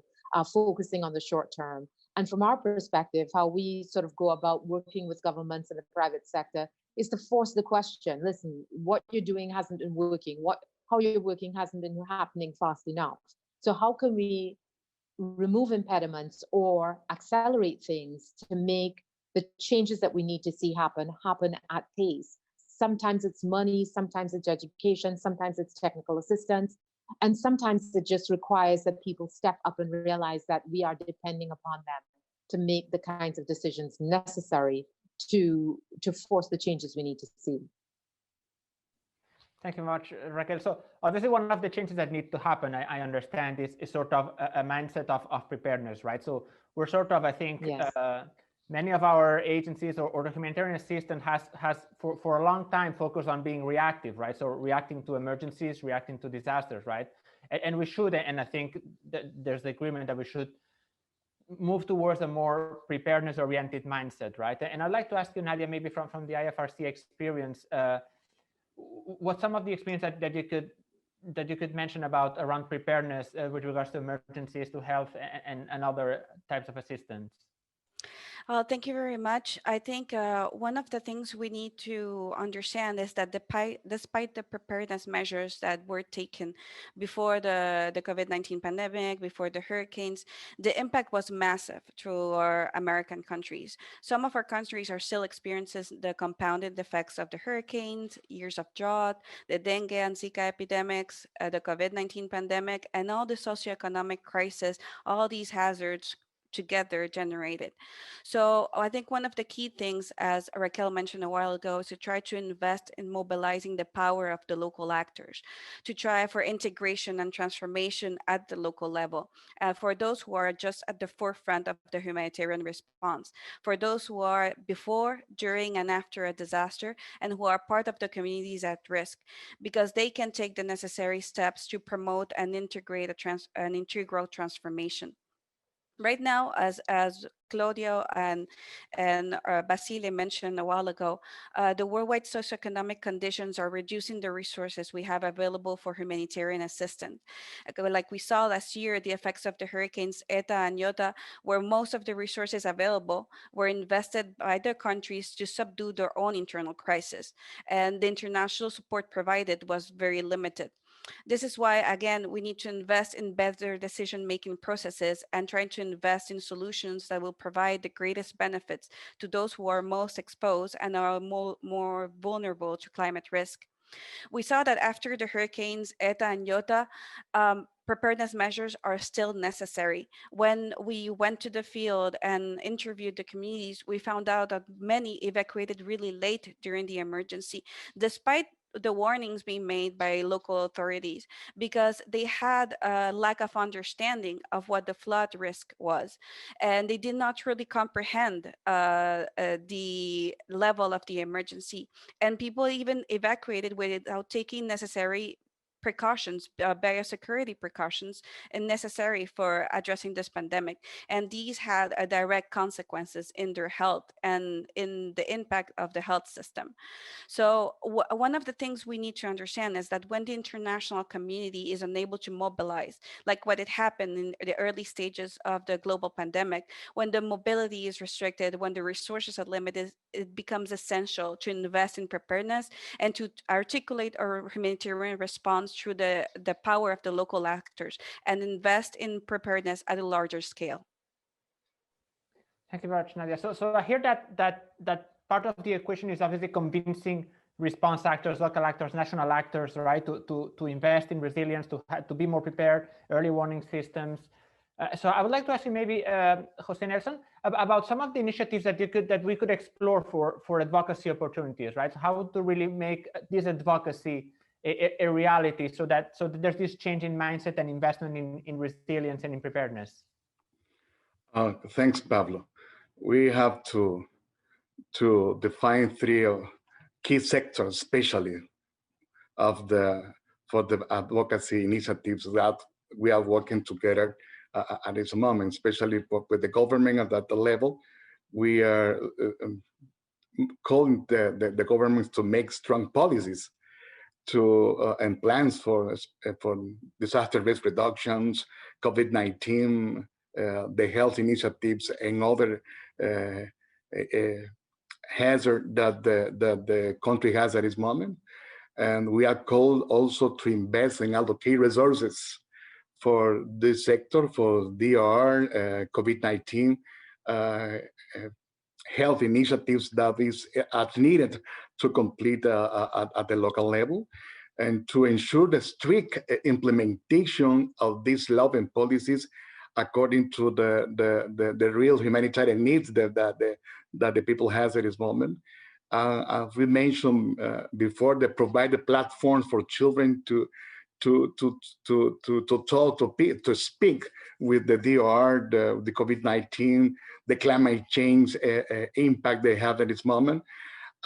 focusing on the short term. And from our perspective, how we sort of go about working with governments and the private sector is to force the question, listen, what you're doing hasn't been working, how you're working hasn't been happening fast enough. So how can we remove impediments or accelerate things to make the changes that we need to see happen at pace? Sometimes it's money, sometimes it's education, sometimes it's technical assistance, and sometimes it just requires that people step up and realize that we are depending upon them to make the kinds of decisions necessary to force the changes we need to see. Thank you very much, Racquel. So obviously one of the changes that need to happen, I understand, is sort of a mindset of preparedness, right? So we're sort of, I think, yes. Many of our agencies or the humanitarian assistance has for a long time focused on being reactive, right? So reacting to emergencies, reacting to disasters, right? And we should, and I think that there's the agreement that we should move towards a more preparedness-oriented mindset, right? And I'd like to ask you, Nadia, maybe from the IFRC experience, what some of the experience that you could mention about around preparedness with regards to emergencies, to health, and other types of assistance. Well, thank you very much. I think one of the things we need to understand is that despite the preparedness measures that were taken before the COVID-19 pandemic, before the hurricanes, the impact was massive to our American countries. Some of our countries are still experiencing the compounded effects of the hurricanes, years of drought, the dengue and Zika epidemics, the COVID-19 pandemic, and all the socioeconomic crisis, all these hazards together generated. So I think one of the key things, as Racquel mentioned a while ago, is to try to invest in mobilizing the power of the local actors, to try for integration and transformation at the local level, for those who are just at the forefront of the humanitarian response, for those who are before, during, and after a disaster, and who are part of the communities at risk, because they can take the necessary steps to promote and integrate an integral transformation. Right now, as Claudio and Basile mentioned a while ago, the worldwide socioeconomic conditions are reducing the resources we have available for humanitarian assistance. Like we saw last year, the effects of the hurricanes Eta and Iota, where most of the resources available were invested by the countries to subdue their own internal crisis, and the international support provided was very limited. This is why, again, we need to invest in better decision-making processes and try to invest in solutions that will provide the greatest benefits to those who are most exposed and are more vulnerable to climate risk. We saw that after the hurricanes Eta and Iota, preparedness measures are still necessary. When we went to the field and interviewed the communities, we found out that many evacuated really late during the emergency, despite the warnings being made by local authorities, because they had a lack of understanding of what the flood risk was, and they did not really comprehend the level of the emergency, and people even evacuated without taking necessary precautions, biosecurity precautions, and necessary for addressing this pandemic. And these had a direct consequences in their health and in the impact of the health system. So one of the things we need to understand is that when the international community is unable to mobilize, like what had happened in the early stages of the global pandemic, when the mobility is restricted, when the resources are limited, it becomes essential to invest in preparedness and to articulate our humanitarian response through the power of the local actors and invest in preparedness at a larger scale. Thank you very much, Nadia. So I hear that part of the equation is obviously convincing response actors, local actors, national actors, right, to invest in resilience, to be more prepared, early warning systems. So I would like to ask you maybe, Jose Nelson, about some of the initiatives that we could explore for advocacy opportunities, right? So how to really make this advocacy a reality, so that there's this change in mindset and investment in resilience and in preparedness. Thanks, Pablo. We have to define three key sectors, especially for the advocacy initiatives that we are working together at this moment, especially with the government at that level. We are calling the governments to make strong policies and plans for disaster risk reductions, COVID-19, the health initiatives, and other hazard that the country has at this moment. And we are called also to invest and allocate resources for this sector, for DR, COVID-19, health initiatives that is as needed to complete at the local level, and to ensure the strict implementation of these laws and policies according to the real humanitarian needs that the people has at this moment. As we mentioned before, they provide the platforms for children to talk, to speak with the DR, the COVID-19, the climate change impact they have at this moment.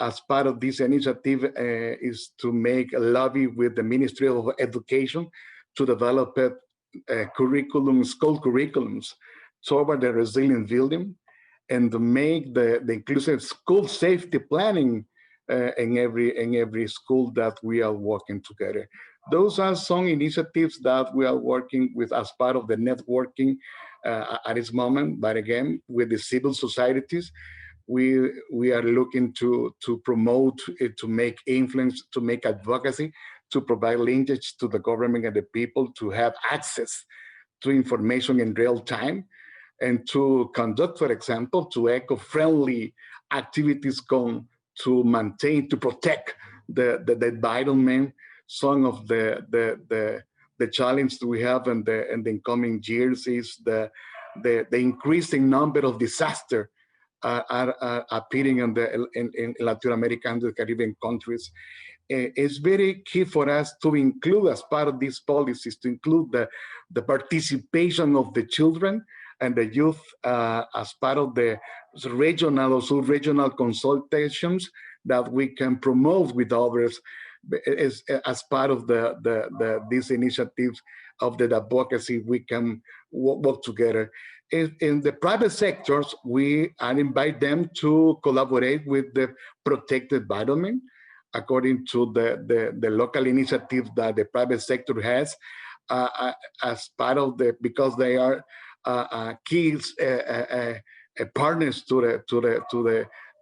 As part of this initiative is to make a lobby with the Ministry of Education to develop school curriculums toward the resilient building, and to make the inclusive school safety planning in every school that we are working together. Those are some initiatives that we are working with as part of the networking at this moment. But again, with the civil societies, we are looking to promote, to make influence, to make advocacy, to provide linkage to the government and the people to have access to information in real time, and to conduct, for example, to eco-friendly activities to maintain, to protect the environment. Some of the challenge we have in the incoming years is the increasing number of disasters are appearing in Latin America and the Caribbean countries. It's very key for us to include, as part of these policies, to include the participation of the children and the youth as part of the regional or sub-regional consultations that we can promote with others as part of these initiatives of the advocacy. We can work together. In the private sectors, we invite them to collaborate with the protected environment according to the local initiative that the private sector has as part of because they are key partners to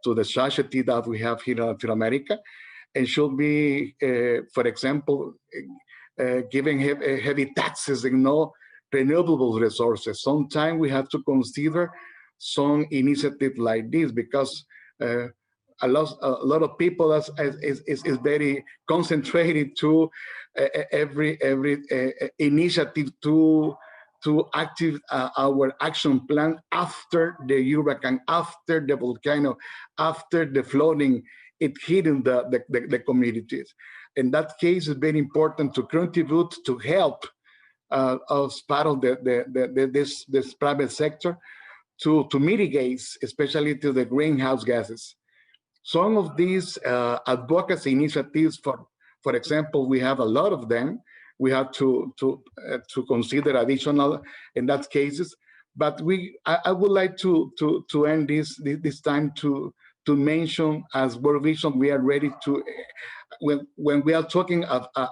the society that we have here in Latin America, and should be, for example, giving heavy taxes and no renewable resources. Sometimes we have to consider some initiative like this, because a lot of people is very concentrated to every initiative to active our action plan after the hurricane, after the volcano, after the flooding, it hitting the communities. In that case, it's very important to contribute to help as part of this private sector to mitigate, especially to the greenhouse gases. Some of these advocacy initiatives, for example, we have a lot of them. We have to consider additional in that cases. But I would like to end this time to mention, as World Vision, we are ready to, when we are talking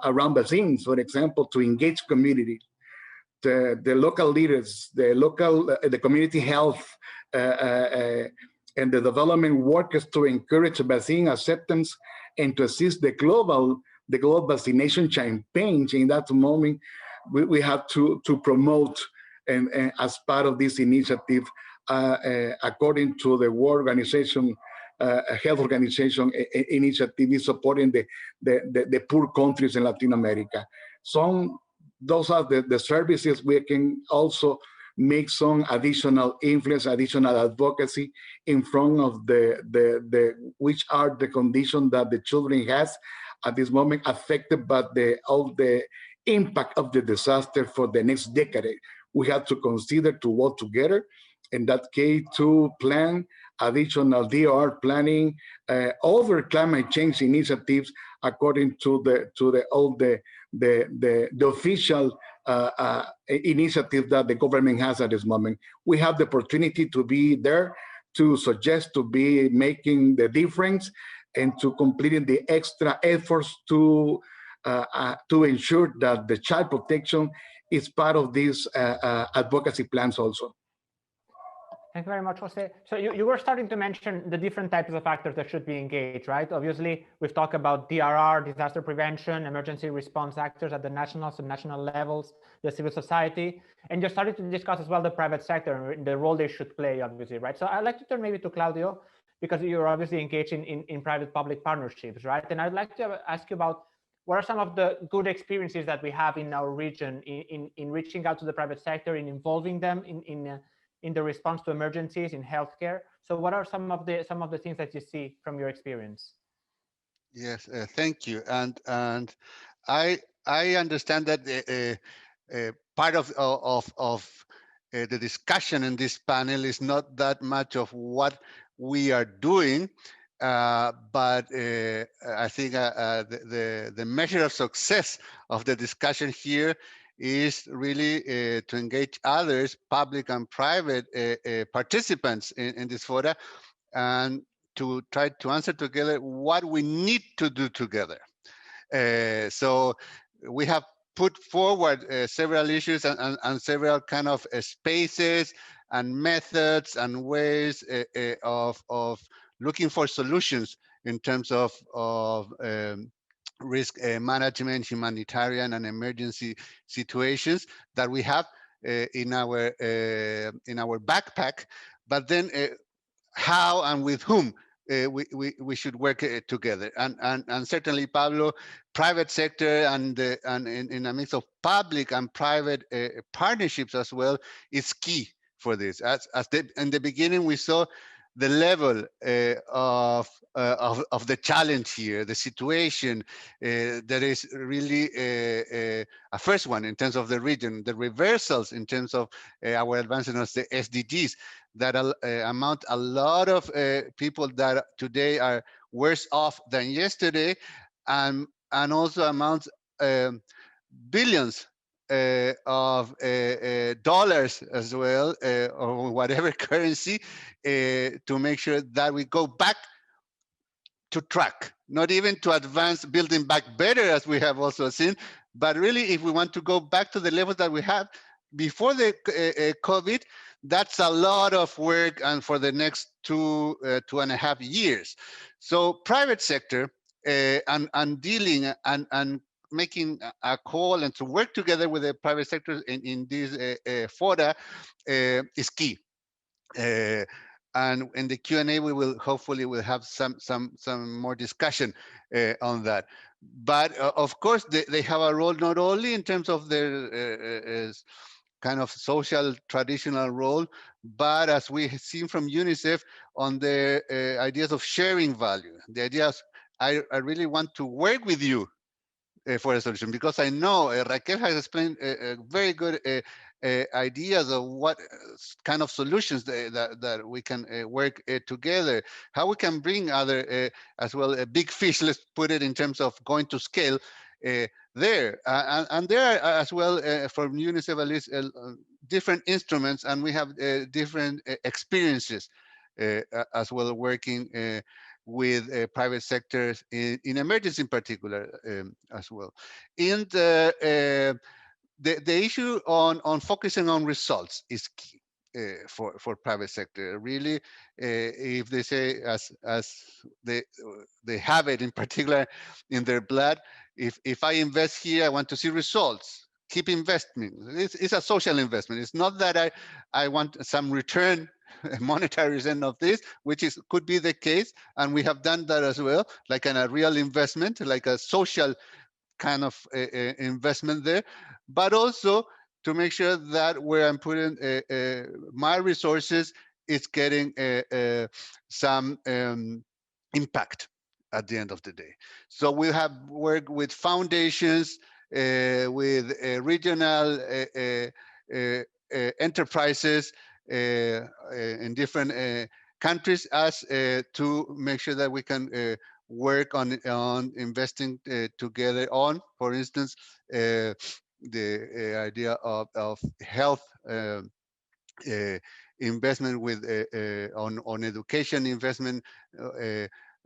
around vaccines, for example, to engage community, the local leaders, the community health, and the development workers to encourage vaccine acceptance and to assist the global vaccination campaign. In that moment, we have to promote and as part of this initiative, according to the World Organization, Health Organization initiative, is supporting the poor countries in Latin America. Those are the services. We can also make some additional influence, additional advocacy in front of which are the conditions that the children has at this moment affected by all the impact of the disaster for the next decade. We have to consider to work together, in that case, to plan additional DR planning over climate change initiatives according to all the official initiative that the government has at this moment. We have the opportunity to be there, to suggest, to be making the difference, and to completing the extra efforts to ensure that the child protection is part of these advocacy plans also. Thank you very much, Jose. So you were starting to mention the different types of actors that should be engaged, right? Obviously, we've talked about DRR, disaster prevention, emergency response actors at the national, subnational levels, the civil society, and you're starting to discuss as well the private sector and the role they should play, obviously, right? So I'd like to turn maybe to Claudio, because you're obviously engaged in private-public partnerships, right? And I'd like to ask you about what are some of the good experiences that we have in our region in reaching out to the private sector, in involving them in the response to emergencies in healthcare. So what are some of the things that you see from your experience? Yes, thank you. And I understand that part of the discussion in this panel is not that much of what we are doing, but I think the measure of success of the discussion here is really to engage others, public and private participants in this fora, and to try to answer together what we need to do together. So we have put forward several issues and several kind of spaces and methods and ways of looking for solutions in terms of risk management, humanitarian and emergency situations that we have in our backpack. But then how and with whom we should work together, and certainly, Pablo, private sector and in a mix of public and private partnerships as well is key for this. In the beginning, we saw the level of the challenge here, the situation that is really a first one in terms of the region, the reversals in terms of our advancement of the SDGs that amount a lot of people that today are worse off than yesterday, and also amount billions of dollars as well, or whatever currency, to make sure that we go back to track, not even to advance building back better, as we have also seen, but really if we want to go back to the levels that we had before the COVID, that's a lot of work, and for the next 2.5 years. So private sector and dealing and making a call and to work together with the private sector in these fora is key. And in the Q&A, we will hopefully will have some more discussion on that. But of course, they have a role not only in terms of their kind of social traditional role, but as we have seen from UNICEF on the ideas of sharing value, the ideas, I really want to work with you for a solution, because I know Racquel has explained very good ideas of what kind of solutions that we can work together, how we can bring other as well big fish, let's put it in terms of going to scale there. And there are as well from UNICEF at least different instruments, and we have different experiences as well working with private sectors in emergency in particular as well. In the issue on focusing on results is key for private sector. Really, if they say as they have it in particular in their blood, if I invest here, I want to see results. Keep investing. It's a social investment. It's not that I want some return, monetary return of this, which could be the case, and we have done that as well, like a real investment, like a social kind of investment there, but also to make sure that where I'm putting my resources, it's getting some impact at the end of the day. So we have worked with foundations, with regional enterprises in different countries, as to make sure that we can work on investing together on, for instance, the idea of health investment with on education investment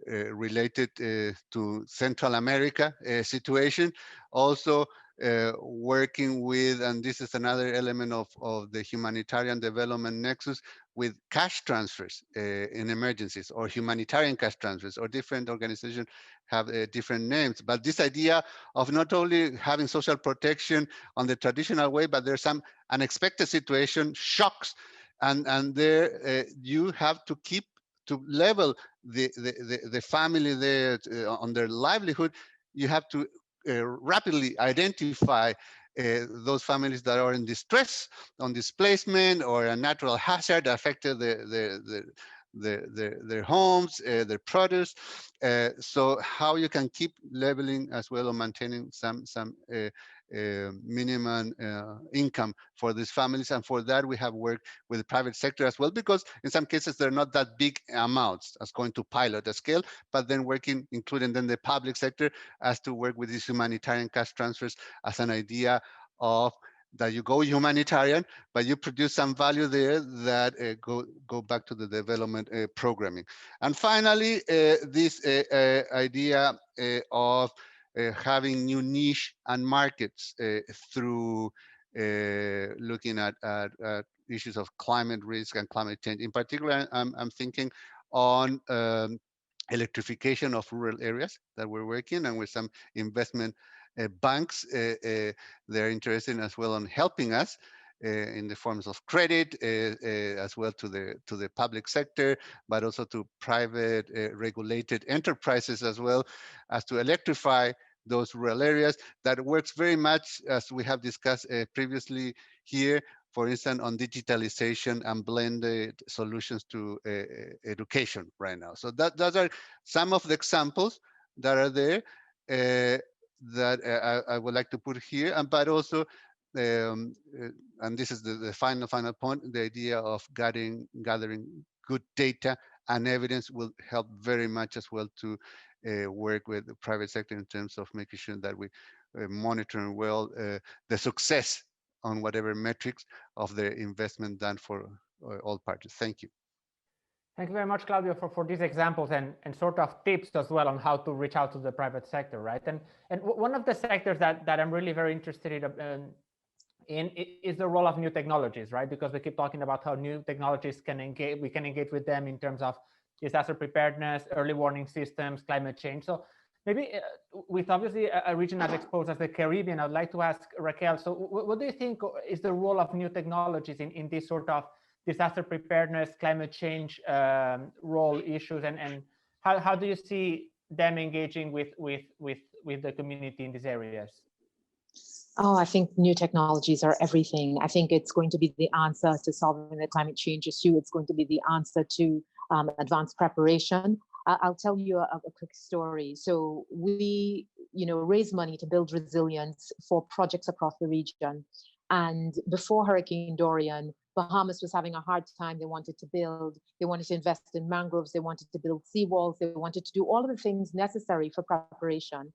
related to Central America situation. Also working with, and this is another element of the humanitarian development nexus, with cash transfers in emergencies, or humanitarian cash transfers, or different organizations have different names. But this idea of not only having social protection on the traditional way, but there's some unexpected situation, shocks, and there you have to keep to level the family there on their livelihood. You have to rapidly identify those families that are in distress, on displacement, or a natural hazard that affected their homes, their produce. So how you can keep leveling as well, or maintaining some minimum income for these families. And for that, we have worked with the private sector as well, because in some cases, they're not that big amounts as going to pilot a scale, but then working, including then the public sector, as to work with these humanitarian cash transfers as an idea of that you go humanitarian, but you produce some value there that go back to the development programming. And finally, this idea of having new niche and markets through looking at issues of climate risk and climate change. In particular, I'm thinking on electrification of rural areas that we're working, and with some investment banks, they're interested as well in helping us in the forms of credit, as well to the public sector, but also to private regulated enterprises as well, as to electrify those rural areas. That works very much, as we have discussed previously here, for instance, on digitalization and blended solutions to education right now. So those are some of the examples that are there that I would like to put here, but also, and this is the final point, the idea of gathering good data and evidence will help very much as well to work with the private sector in terms of making sure that we monitor well the success on whatever metrics of the investment done for all parties. Thank you. Thank you very much, Claudio, for these examples and sort of tips as well on how to reach out to the private sector, right? And one of the sectors that I'm really very interested in is the role of new technologies, right? Because we keep talking about how new technologies we can engage with them in terms of disaster preparedness, early warning systems, climate change. So maybe with obviously a region as exposed as the Caribbean, I'd like to ask Racquel, so what do you think is the role of new technologies in this sort of disaster preparedness, climate change role issues, and how do you see them engaging with the community in these areas? Oh, I think new technologies are everything. I think it's going to be the answer to solving the climate change issue. It's going to be the answer to advanced preparation. I'll tell you a quick story. So we, raise money to build resilience for projects across the region. And before Hurricane Dorian, Bahamas was having a hard time. They wanted to invest in mangroves. They wanted to build seawalls. They wanted to do all of the things necessary for preparation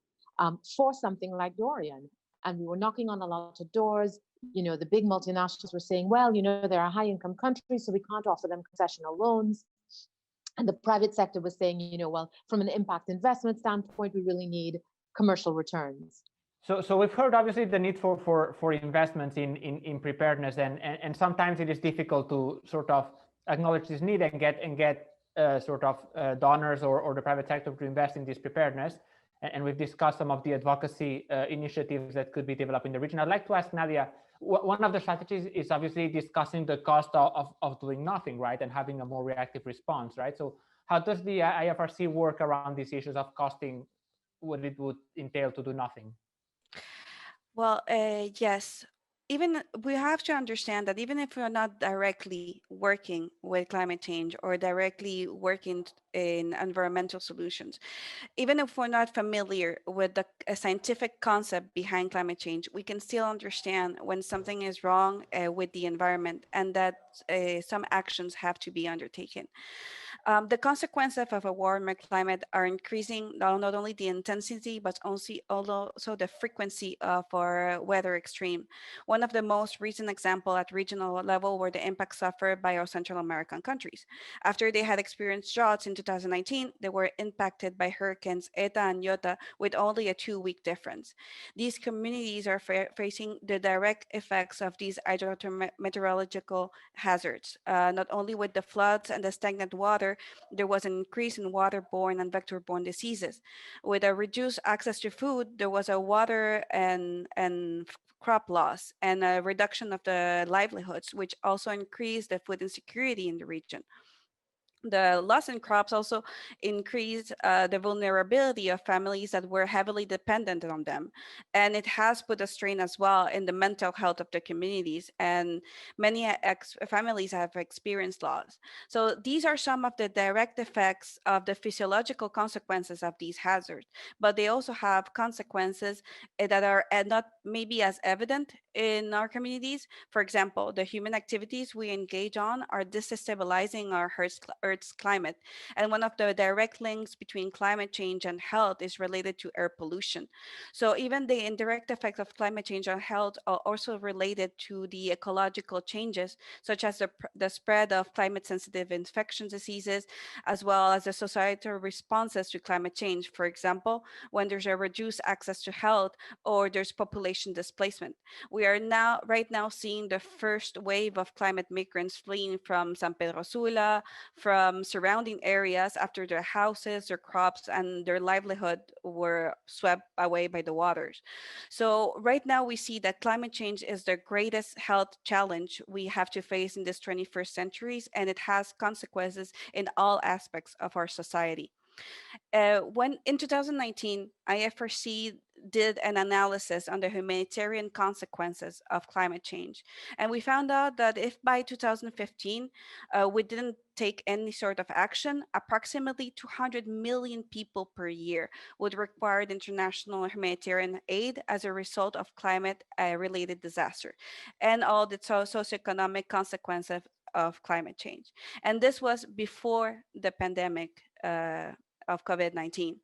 for something like Dorian. And we were knocking on a lot of doors. The big multinationals were saying, well, they're a high income country, so we can't offer them concessional loans. And the private sector was saying, well, from an impact investment standpoint, we really need commercial returns. So we've heard obviously the need for investments in preparedness, and sometimes it is difficult to sort of acknowledge this need and get donors or the private sector to invest in this preparedness. And we've discussed some of the advocacy initiatives that could be developed in the region. I'd like to ask Nadia, one of the strategies is obviously discussing the cost of doing nothing, right, and having a more reactive response, right? So how does the IFRC work around these issues of costing what it would entail to do nothing? Well, yes. Even we have to understand that even if we're not directly working with climate change or directly working in environmental solutions, even if we're not familiar with the scientific concept behind climate change, we can still understand when something is wrong with the environment and that some actions have to be undertaken. The consequences of a warmer climate are increasing not only the intensity, but also the frequency of our weather extreme. One of the most recent examples at regional level were the impacts suffered by our Central American countries. After they had experienced droughts in 2019, they were impacted by hurricanes Eta and Iota with only a 2-week difference. These communities are facing the direct effects of these hydrometeorological hazards, not only with the floods and the stagnant water. There was an increase in waterborne and vector-borne diseases. With a reduced access to food, there was a water and crop loss and a reduction of the livelihoods, which also increased the food insecurity in the region. The loss in crops also increased the vulnerability of families that were heavily dependent on them. And it has put a strain as well in the mental health of the communities. And many families have experienced loss. So these are some of the direct effects of the physiological consequences of these hazards. But they also have consequences that are not maybe as evident in our communities. For example, the human activities we engage on are destabilizing our Earth's climate. And one of the direct links between climate change and health is related to air pollution. So even the indirect effects of climate change on health are also related to the ecological changes, such as the spread of climate-sensitive infectious diseases, as well as the societal responses to climate change. For example, when there's a reduced access to health or there's population displacement. We are right now seeing the first wave of climate migrants fleeing from San Pedro Sula, from surrounding areas after their houses, their crops, and their livelihood were swept away by the waters. So right now we see that climate change is the greatest health challenge we have to face in this 21st century, and it has consequences in all aspects of our society. When in 2019, IFRC did an analysis on the humanitarian consequences of climate change. And we found out that if by 2015, we didn't take any sort of action, approximately 200 million people per year would require international humanitarian aid as a result of climate related disaster and all the socioeconomic consequences of climate change. And this was before the pandemic of COVID-19.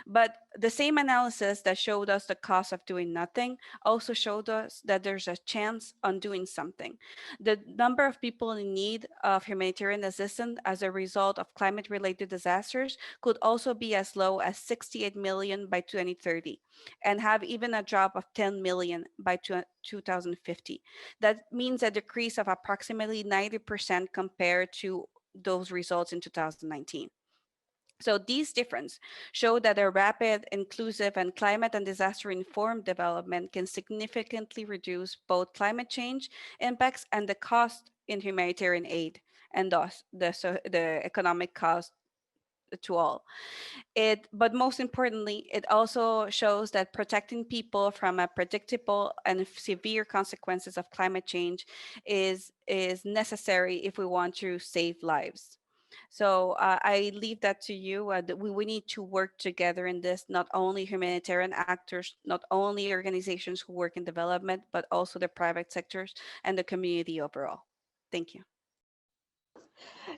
But the same analysis that showed us the cost of doing nothing also showed us that there's a chance on doing something. The number of people in need of humanitarian assistance as a result of climate-related disasters could also be as low as 68 million by 2030 and have even a drop of 10 million by 2050. That means a decrease of approximately 90% compared to those results in 2019. So these differences show that a rapid, inclusive, and climate and disaster-informed development can significantly reduce both climate change impacts and the cost in humanitarian aid, and thus the economic cost to all. But most importantly, it also shows that protecting people from a predictable and severe consequences of climate change is necessary if we want to save lives. So I leave that to you. We need to work together in this, not only humanitarian actors, not only organizations who work in development, but also the private sectors and the community overall. Thank you.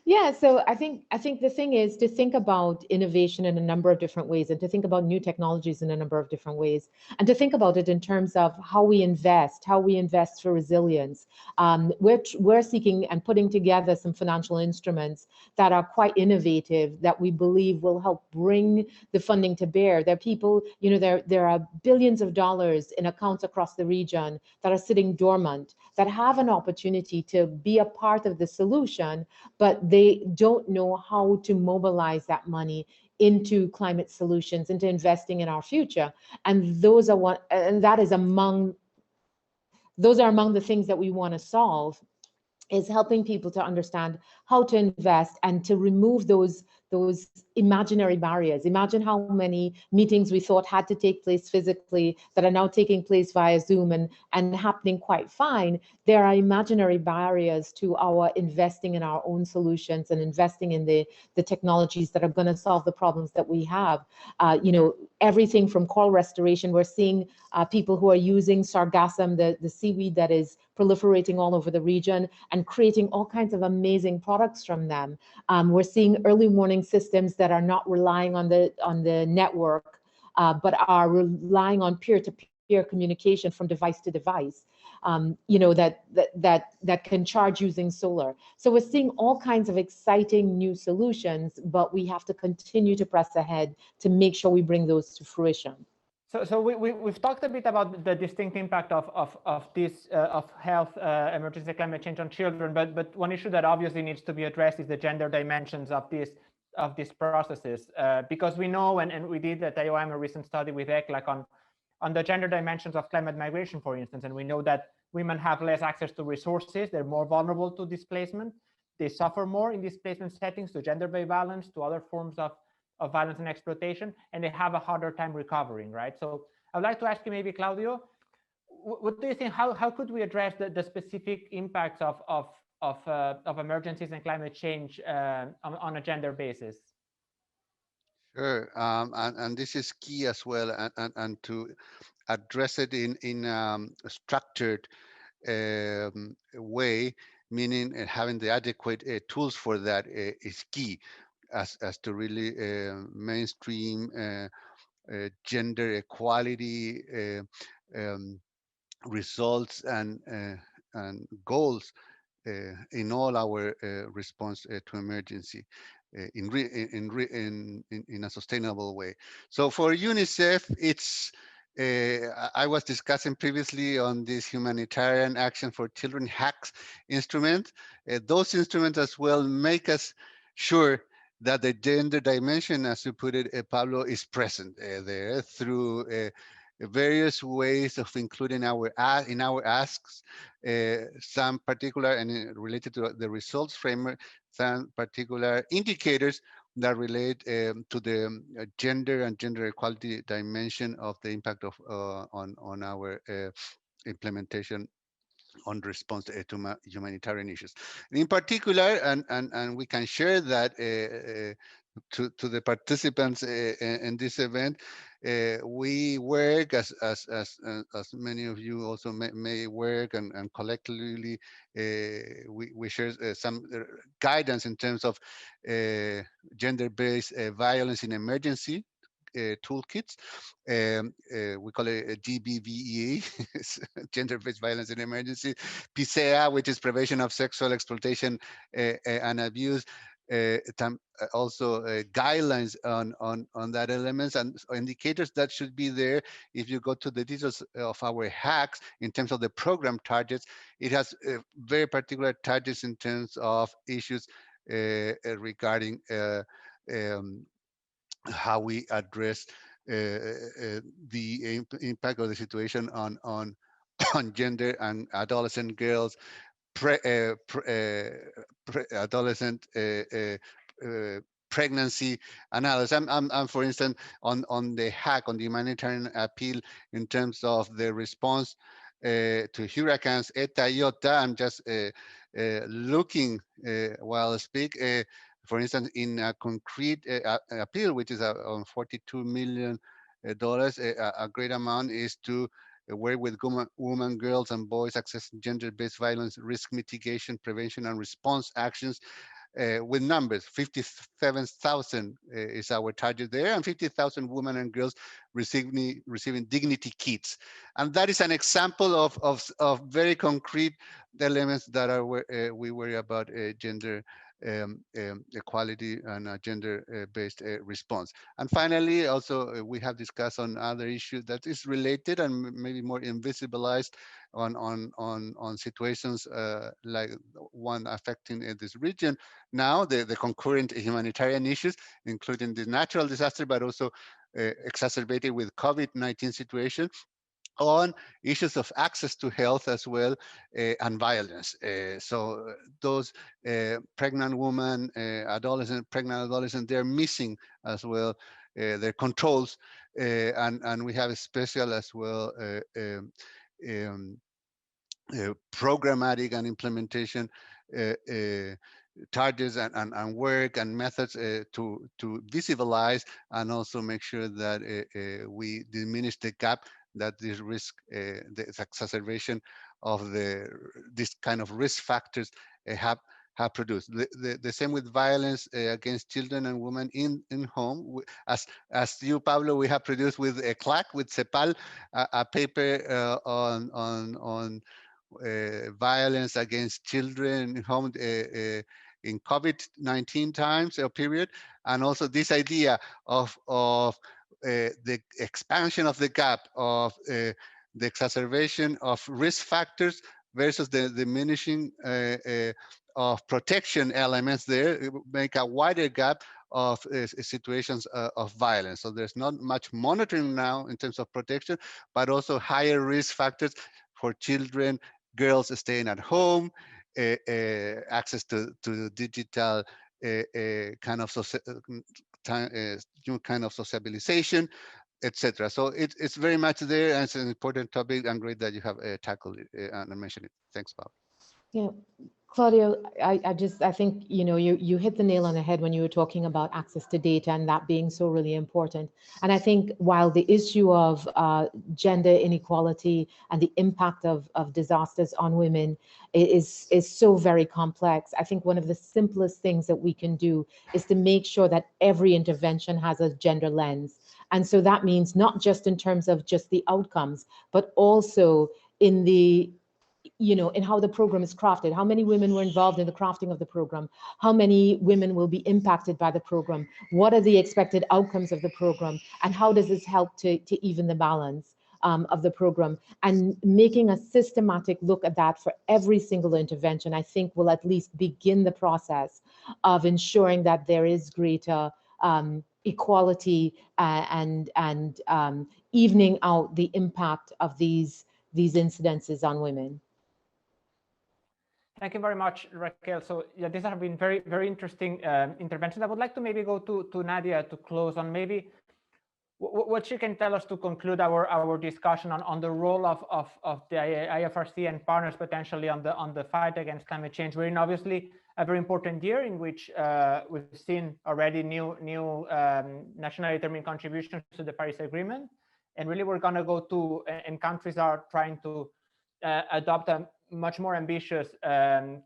Yeah, so I think the thing is to think about innovation in a number of different ways, and to think about new technologies in a number of different ways, and to think about it in terms of how we invest for resilience. We're seeking and putting together some financial instruments that are quite innovative, that we believe will help bring the funding to bear. There are people, there are billions of dollars in accounts across the region that are sitting dormant, that have an opportunity to be a part of the solution, but they don't know how to mobilize that money into climate solutions, into investing in our future. And those are among the things that we want to solve, is helping people to understand how to invest and to remove those imaginary barriers. Imagine how many meetings we thought had to take place physically that are now taking place via Zoom and happening quite fine. There are imaginary barriers to our investing in our own solutions and investing in the technologies that are going to solve the problems that we have. Everything from coral restoration. We're seeing people who are using sargassum, the seaweed that is proliferating all over the region, and creating all kinds of amazing products from them. We're seeing early warning systems that are not relying on the network, but are relying on peer-to-peer communication from device to device. That can charge using solar. So we're seeing all kinds of exciting new solutions, but we have to continue to press ahead to make sure we bring those to fruition. So we've talked a bit about the distinct impact of health, emergency climate change on children, but one issue that obviously needs to be addressed is the gender dimensions of these processes, because we know, and we did at IOM a recent study with ECLAC on the gender dimensions of climate migration, for instance, and we know that women have less access to resources, they're more vulnerable to displacement, they suffer more in displacement settings, to gender-based violence, to other forms of violence and exploitation, and they have a harder time recovering, right? So I'd like to ask you, maybe Claudio, what do you think? How could we address the specific impacts of emergencies and climate change on a gender basis? Sure, and this is key as well, and to address it in a structured way, meaning having the adequate tools for that is key, as to really mainstream gender equality results and goals in all our response to emergency in a sustainable way. So for UNICEF, it's I was discussing previously on this humanitarian action for children hacks instrument. Those instruments as well make us sure that the gender dimension, as you put it, Pablo, is present there through various ways of including in our asks some particular and related to the results framework, some particular indicators that relate to the gender and gender equality dimension of the impact of on our implementation on response to humanitarian issues. In particular, and we can share that to the participants in this event, we work as many of you also may work and collectively we share some guidance in terms of gender-based violence in emergency toolkits. We call it GBVEA, gender-based violence in emergency. PISEA, which is prevention of sexual exploitation and abuse. Also guidelines on that elements and indicators that should be there. If you go to the details of our hacks in terms of the program targets, it has very particular targets in terms of issues regarding how we address the impact of the situation on on gender and adolescent girls, adolescent pregnancy and others. I'm for instance on the hack on the humanitarian appeal in terms of the response to hurricanes Eta, Iota. I'm just looking while I speak. For instance, in a concrete appeal, which is on $42 million, a great amount is to work with women, girls, and boys accessing gender-based violence, risk mitigation, prevention, and response actions with numbers. 57,000 is our target there, and 50,000 women and girls receiving dignity kits. And that is an example of very concrete elements that are we worry about gender equality and a gender-based response. And finally, also we have discussed on other issues that is related and maybe more invisibilized on situations like one affecting this region now, the concurrent humanitarian issues, including the natural disaster, but also exacerbated with COVID-19 situation, on issues of access to health as well and violence. So those pregnant women, pregnant adolescent, they're missing as well their controls, and we have a special as well programmatic and implementation targets and work and methods to visualize and also make sure that we diminish the gap that this risk, this exacerbation of this kind of risk factors have produced. The same with violence against children and women in home. As you, Pablo, we have produced with CLAC, with CEPAL, a paper on violence against children in home in COVID-19 times or period, and also this idea of the expansion of the gap of the exacerbation of risk factors versus the diminishing of protection elements there, make a wider gap of situations of violence. So there's not much monitoring now in terms of protection, but also higher risk factors for children, girls staying at home, access to digital kind of new kind of socialization, etc. So it's very much there, and it's an important topic, and great that you have tackled it and mentioned it. Thanks, Bob. Yeah, Claudio, I think, you hit the nail on the head when you were talking about access to data and that being so really important. And I think while the issue of gender inequality and the impact of disasters on women is so very complex, I think one of the simplest things that we can do is to make sure that every intervention has a gender lens. And so that means not just in terms of just the outcomes, but also in in how the program is crafted, how many women were involved in the crafting of the program, how many women will be impacted by the program, what are the expected outcomes of the program, and how does this help to even the balance of the program. And making a systematic look at that for every single intervention, I think will at least begin the process of ensuring that there is greater equality and evening out the impact of these incidences on women. Thank you very much, Racquel. So yeah, these have been very, very interesting interventions. I would like to maybe go to Nadia to close on maybe what she can tell us to conclude our discussion on the role of the IFRC and partners potentially on the fight against climate change. We're in obviously a very important year in which we've seen already new nationally determined contributions to the Paris Agreement, and really we're going to go to, and countries are trying to adopt a much more ambitious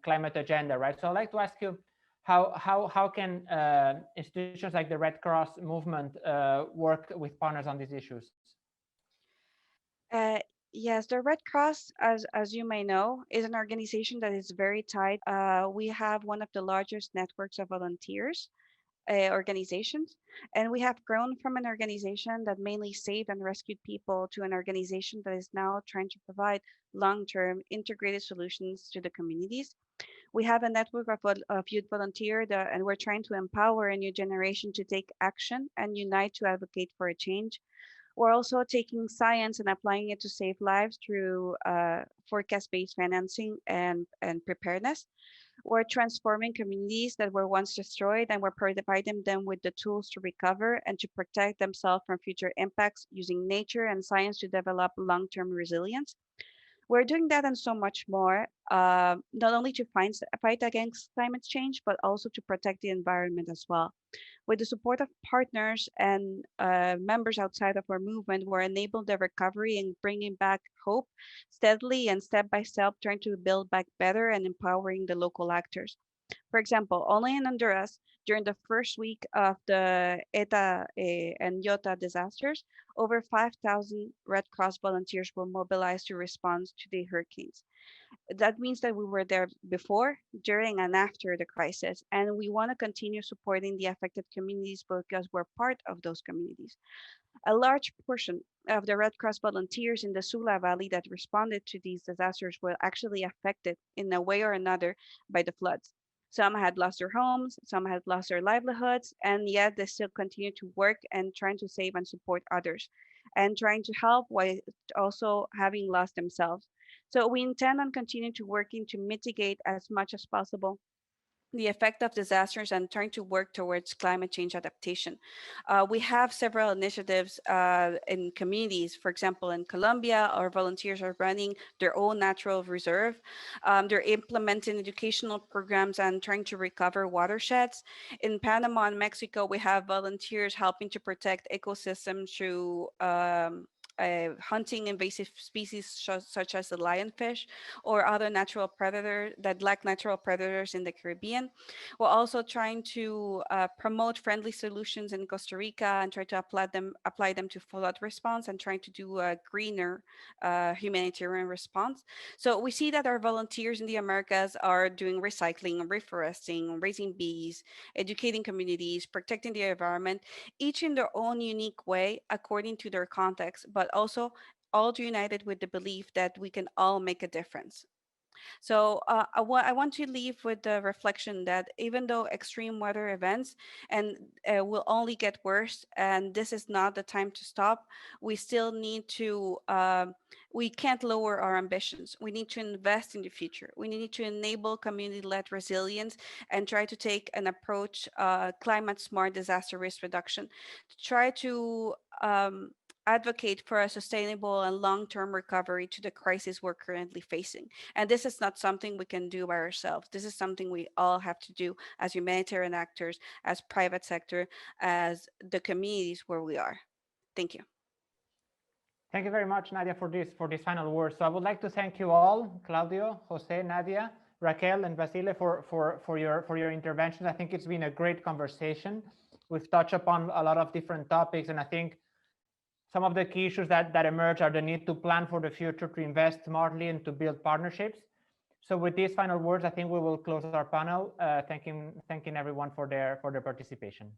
climate agenda, right? So I'd like to ask you, how can institutions like the Red Cross movement work with partners on these issues? Yes, the Red Cross, as you may know, is an organization that is very tight. We have one of the largest networks of volunteers organizations, and we have grown from an organization that mainly saved and rescued people to an organization that is now trying to provide long-term integrated solutions to the communities. We have a network of youth volunteers, and we're trying to empower a new generation to take action and unite to advocate for a change. We're also taking science and applying it to save lives through forecast-based financing and preparedness. We're transforming communities that were once destroyed, and we're providing them with the tools to recover and to protect themselves from future impacts using nature and science to develop long-term resilience. We're doing that and so much more, not only to fight against climate change, but also to protect the environment as well. With the support of partners and members outside of our movement, we're enabling the recovery and bringing back hope steadily and step by step, trying to build back better and empowering the local actors. For example, only in Honduras, during the first week of the ETA and IOTA disasters, over 5,000 Red Cross volunteers were mobilized to respond to the hurricanes. That means that we were there before, during, and after the crisis, and we want to continue supporting the affected communities because we're part of those communities. A large portion of the Red Cross volunteers in the Sula Valley that responded to these disasters were actually affected in a way or another by the floods. Some had lost their homes, some had lost their livelihoods, and yet they still continue to work and trying to save and support others and trying to help while also having lost themselves. So we intend on continuing to working to mitigate as much as possible the effect of disasters and trying to work towards climate change adaptation. We have several initiatives in communities. For example, in Colombia, our volunteers are running their own natural reserve. They're implementing educational programs and trying to recover watersheds. In Panama and Mexico, we have volunteers helping to protect ecosystems through hunting invasive species such as the lionfish or other natural predators that lack natural predators in the Caribbean. We're also trying to promote friendly solutions in Costa Rica and try to apply them to flood response and trying to do a greener humanitarian response. So we see that our volunteers in the Americas are doing recycling, reforesting, raising bees, educating communities, protecting the environment, each in their own unique way according to their context, but also all united with the belief that we can all make a difference. So I want to leave with the reflection that even though extreme weather events and will only get worse, and this is not the time to stop, we still need to, we can't lower our ambitions. We need to invest in the future. We need to enable community-led resilience and try to take an approach, climate smart disaster risk reduction, to try to advocate for a sustainable and long-term recovery to the crisis we're currently facing. And this is not something we can do by ourselves. This is something we all have to do as humanitarian actors, as private sector, as the communities where we are. Thank you. Thank you very much, Nadia, for this final word. So I would like to thank you all, Claudio, Jose, Nadia, Racquel, and Basile for your interventions. I think it's been a great conversation. We've touched upon a lot of different topics, and I think some of the key issues that emerge are the need to plan for the future, to invest smartly, and to build partnerships. So with these final words, I think we will close our panel, thanking everyone for their participation.